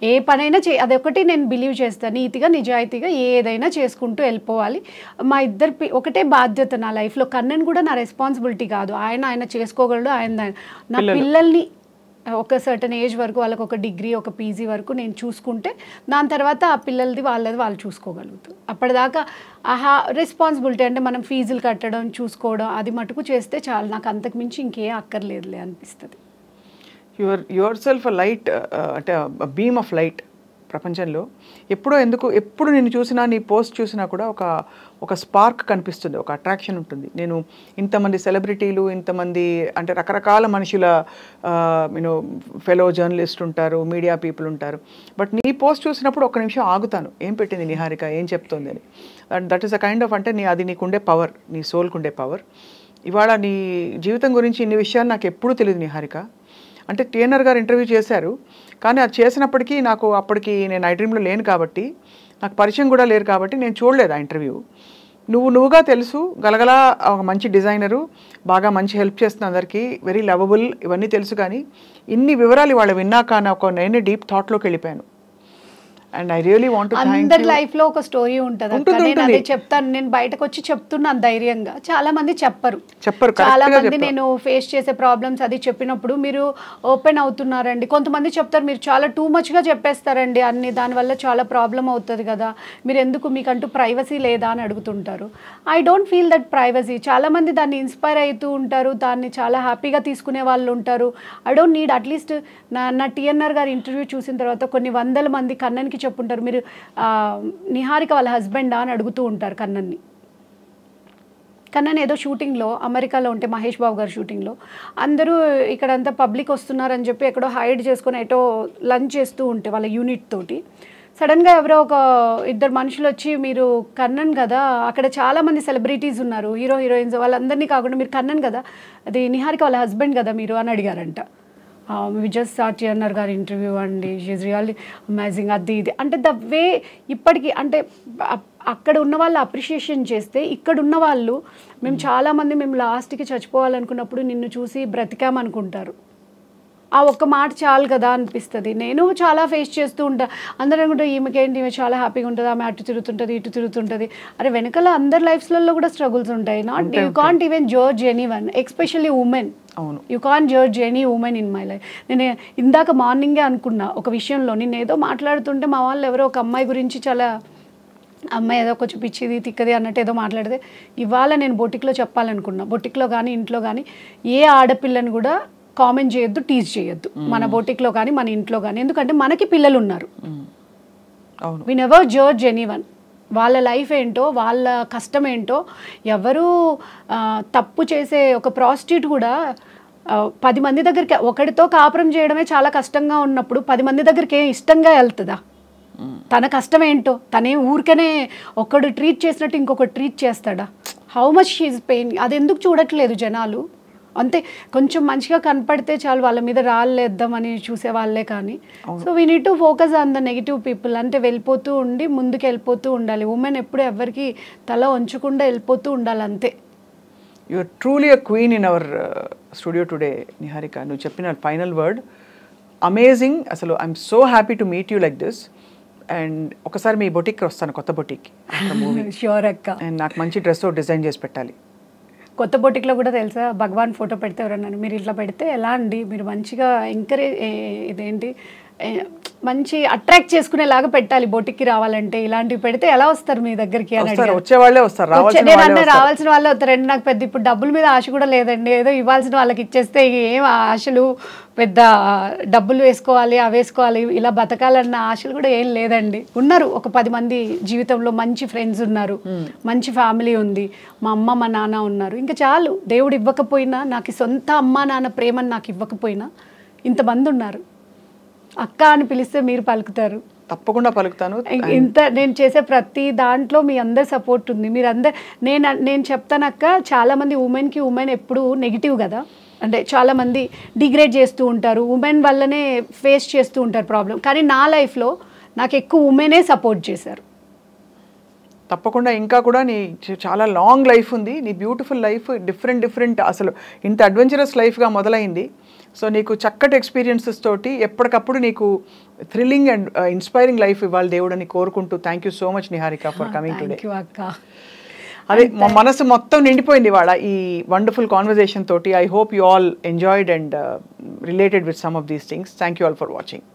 ఏ పనైనా అదొకటి నేను బిలీవ్ చేస్తాను. నీతిగా నిజాయితీగా ఏదైనా చేసుకుంటూ వెళ్ళిపోవాలి. మా ఇద్దరు ఒకటే బాధ్యత నా లైఫ్లో. కన్నన్ కూడా నా రెస్పాన్సిబిలిటీ కాదు, ఆయన చేసుకోగలడు. నా పిల్లల్ని ఒక సర్టన్ ఏజ్ వరకు, వాళ్ళకి ఒక డిగ్రీ ఒక పీజీ వరకు నేను చూసుకుంటే దాని తర్వాత ఆ పిల్లలది వాళ్ళది వాళ్ళు చూసుకోగలుగుతారు. అప్పటిదాకా రెస్పాన్సిబిలిటీ అంటే మనం ఫీజులు కట్టడం చూసుకోవడం అది మటుకు చేస్తే చాలు, నాకు అంతకుమించి ఇంకేం అక్కర్లేదులే అనిపిస్తుంది. యువర్ సెల్ఫ్ లైట్, అంటే బీమ్ ఆఫ్ లైట్ ప్రపంచంలో. ఎప్పుడు నేను చూసినా, నీ పోస్ట్ చూసినా కూడా ఒక స్పార్క్ కనిపిస్తుంది, ఒక అట్రాక్షన్ ఉంటుంది. నేను ఇంతమంది సెలబ్రిటీలు, ఇంతమంది అంటే రకరకాల మనుషుల ఫెలో జర్నలిస్ట్ ఉంటారు, మీడియా పీపుల్ ఉంటారు. బట్ నీ పోస్ట్ చూసినప్పుడు ఒక నిమిషం ఆగుతాను, ఏం పెట్టింది నిహారిక, ఏం చెప్తోంది అని. And that is a kind of, అంటే అది నీకుండే పవర్, నీ సోల్కు ఉండే పవర్. ఇవాళ నీ జీవితం గురించి ఇన్ని విషయాలు నాకు ఎప్పుడూ తెలియదు నిహారిక. అంటే టీఎన్ఆర్ గారు ఇంటర్వ్యూ చేశారు, కానీ అది చేసినప్పటికీ నాకు అప్పటికి నేను ఐడ్రీమ్లో లేను కాబట్టి, నాకు పరిచయం కూడా లేరు కాబట్టి నేను చూడలేదు ఆ ఇంటర్వ్యూ. నువ్వుగా తెలుసు, గలగలా ఒక మంచి డిజైనరు, బాగా మంచి హెల్ప్ చేస్తున్న అందరికీ, వెరీ లవబుల్, ఇవన్నీ తెలుసు. కానీ ఇన్ని వివరాలు ఇవాళ విన్నాక నేనే డీప్ థాట్లోకి వెళ్ళిపోయాను. And I really want to thank you. అందరి లైఫ్లో ఒక స్టోరీ ఉంటుంది. నేను అదే చెప్తాను, నేను బయటకు వచ్చి చెప్తున్నాను ధైర్యంగా. చాలా మంది చెప్పరు. చాలా మంది నేను ఫేస్ చేసే ప్రాబ్లమ్స్ అది చెప్పినప్పుడు మీరు ఓపెన్ అవుతున్నారండి. కొంతమంది చెప్తారు మీరు చాలా టూ మచ్గా చెప్పేస్తారండి అన్ని, దానివల్ల చాలా ప్రాబ్లం అవుతుంది కదా, మీరు ఎందుకు, మీకంటూ ప్రైవసీ లేదా అని అడుగుతుంటారు. I don't feel that privacy. చాలామంది దాన్ని ఇన్స్పైర్ అవుతూ ఉంటారు, దాన్ని చాలా హ్యాపీగా తీసుకునే వాళ్ళు ఉంటారు. ఐ డోంట్ నీడ్, అట్లీస్ట్ నా టీఎన్ఆర్ గారి ఇంటర్వ్యూ చూసిన తర్వాత కొన్ని వందల మంది కన్నన్కి చెప్పుంటారు, మీరు నిహారిక వాళ్ళ హస్బెండా అని అడుగుతూ ఉంటారు కన్నన్ని. కన్నన్ ఏదో షూటింగ్లో అమెరికాలో ఉంటే, మహేష్ బాబు గారు షూటింగ్లో అందరూ ఇక్కడంతా పబ్లిక్ వస్తున్నారని చెప్పి ఎక్కడో హైడ్ చేసుకొని ఎటో లంచ్ చేస్తూ ఉంటే వాళ్ళ యూనిట్ తోటి సడన్గా ఎవరో ఒక 2 మనుషులు వచ్చి, మీరు కన్నన్ కదా, అక్కడ చాలామంది సెలబ్రిటీస్ ఉన్నారు, హీరోయిన్స్, వాళ్ళందరినీ కాకుండా మీరు కన్నన్ కదా, అది నిహారిక వాళ్ళ హస్బెండ్ కదా మీరు అని అడిగారంట. వి జస్ట్ సాట్ టీఎన్ఆర్ గారి ఇంటర్వ్యూ అండి, షీఈస్ రియల్లీ అమేజింగ్, అది ఇది అంటే ద వే. ఇప్పటికీ అంటే అక్కడ ఉన్న వాళ్ళు అప్రిషియేషన్ చేస్తే, ఇక్కడ ఉన్న వాళ్ళు మేము చాలామంది మేము లాస్ట్కి చచ్చిపోవాలనుకున్నప్పుడు నిన్ను చూసి బ్రతికామనుకుంటారు. ఆ ఒక్క మాట చాలు కదా అనిపిస్తుంది. నేను చాలా ఫేస్ చేస్తూ ఉంటా, అందరూ అనుకుంటా ఈమెకేంటి, ఈమె చాలా హ్యాపీగా ఉంటుంది, ఆమె అటు తిరుగుతుంటుంది ఇటు తిరుగుతుంటుంది. అరే వెనకాల అందరి లైఫ్స్లలో కూడా స్ట్రగుల్స్ ఉంటాయి. Not you can't even judge any one, especially women. You can't judge any women in my life. నేను ఇందాక మార్నింగే అనుకున్నా ఒక విషయంలో, నేను ఏదో మాట్లాడుతుంటే మా వాళ్ళు ఎవరో ఒక అమ్మాయి గురించి చాలా, అమ్మాయి ఏదో కొంచెం పిచ్చిది తిక్కది అన్నట్టు ఏదో మాట్లాడితే, ఇవాళ నేను బొటిక్లో చెప్పాలనుకున్నా, బొటిక్లో కానీ ఇంట్లో కానీ ఏ ఆడపిల్లని కూడా కామెంట్ చేయొద్దు, టీజ్ చేయొద్దు, మన బొటిక్లో కానీ మన ఇంట్లో కానీ. ఎందుకంటే మనకి పిల్లలు ఉన్నారు. We never judge anyone. వాళ్ళ లైఫ్ ఏంటో, వాళ్ళ కష్టం ఏంటో. ఎవరు తప్పు చేసే ఒక ప్రాస్టిట్యూట్ కూడా 10 మంది దగ్గరికి ఒకటితో కాపురం చేయడమే చాలా కష్టంగా ఉన్నప్పుడు 10 మంది దగ్గరికి ఏం ఇష్టంగా వెళ్తుందా? తన కష్టం ఏంటో తనే ఊరికనే ఒకడు ట్రీట్ చేసినట్టు ఇంకొకటి ట్రీట్ చేస్తాడా? హౌ మచ్ షీఈ్ పెయిన్, అది ఎందుకు చూడట్లేదు జనాలు? అంతే, కొంచెం మంచిగా కనపడితే చాలు వాళ్ళ మీద రాళ్ళేద్దామని చూసే వాళ్ళే కానీ. So we need to focus on the negative people. అంటే వెళ్ళిపోతూ ఉండి ముందుకు వెళ్ళిపోతూ ఉండాలి. ఉమెన్ ఎప్పుడు ఎవరికి తల వంచకుండా వెళ్ళిపోతూ ఉండాలి, అంతే. You are truly a queen in our studio today Niharika. నువ్వు చెప్పిన ఫైనల్ వర్డ్ అమేజింగ్. అసలు I'm so happy to meet you like this. And ఒకసారి మీ బొటిక్కి వస్తాను, కొత్త బొటిక్కి. ష్యూర్ అక్క. అండ్ నాకు మంచి డ్రెస్ డిజైన్ చేసి పెట్టాలి. కొత్త బొటిక్లో కూడా తెలుసా, భగవాన్ ఫోటో పెడితే ఎవరన్నాను, మీరు ఇట్లా పెడితే ఎలా అండి, మీరు మంచిగా ఎంకరేజ్ ఇదేంటి మంచి అట్రాక్ట్ చేసుకునేలాగా పెట్టాలి బొటిక్కి రావాలంటే, ఇలాంటివి పెడితే ఎలా వస్తారు మీ దగ్గరికి అని అడిగారు. వచ్చే వాళ్ళే వస్తారు, రావాల్సిన వాళ్ళే వస్తారండి. నాకు పెద్ద ఇప్పుడు డబ్బుల మీద ఆశ కూడా లేదండి, ఏదో ఇవ్వాల్సిన వాళ్ళకి ఇచ్చేస్తే ఏం ఆశలు, పెద్ద డబ్బులు వేసుకోవాలి అవి వేసుకోవాలి ఇలా బతకాలన్న ఆశలు కూడా ఏం లేదండి. ఉన్నారు ఒక 10 మంది జీవితంలో, మంచి ఫ్రెండ్స్ ఉన్నారు, మంచి ఫ్యామిలీ ఉంది, మా అమ్మ మా నాన్న ఉన్నారు, ఇంకా చాలు. దేవుడు ఇవ్వకపోయినా, నాకు సొంత అమ్మ నాన్న ప్రేమను నాకు ఇవ్వకపోయినా ఇంతమంది ఉన్నారు. అక్క అని పిలిస్తే మీరు పలుకుతారు, తప్పకుండా పలుకుతాను. ఇంత నేను చేసే ప్రతి దాంట్లో మీ అందరి సపోర్ట్ ఉంది. మీరు అందరు నేను చెప్తాను అక్క, చాలామంది ఉమెన్ ఎప్పుడు నెగిటివ్ కదా, అంటే చాలామంది డిగ్రేడ్ చేస్తూ ఉంటారు, ఉమెన్ వల్లనే ఫేస్ చేస్తూ ఉంటారు ప్రాబ్లం. కానీ నా లైఫ్లో నాకు ఎక్కువ ఉమెనే సపోర్ట్ చేశారు. తప్పకుండా ఇంకా కూడా నీ చాలా లాంగ్ లైఫ్ ఉంది, నీ బ్యూటిఫుల్ లైఫ్, డిఫరెంట్ అసలు ఇంత అడ్వెంచరస్ లైఫ్గా మొదలైంది. సో నీకు చక్కటి ఎక్స్పీరియన్సెస్ తోటి ఎప్పటికప్పుడు నీకు థ్రిల్లింగ్ అండ్ ఇన్స్పైరింగ్ లైఫ్ ఇవ్వాలి దేవుడని కోరుకుంటూ, thank you so much Niharika for coming today. అదే మా మనసు మొత్తం నిండిపోయింది ఇవాళ ఈ వండర్ఫుల్ కాన్వర్జేషన్ తోటి. I hope you all enjoyed and related with some of these things. Thank you all for watching.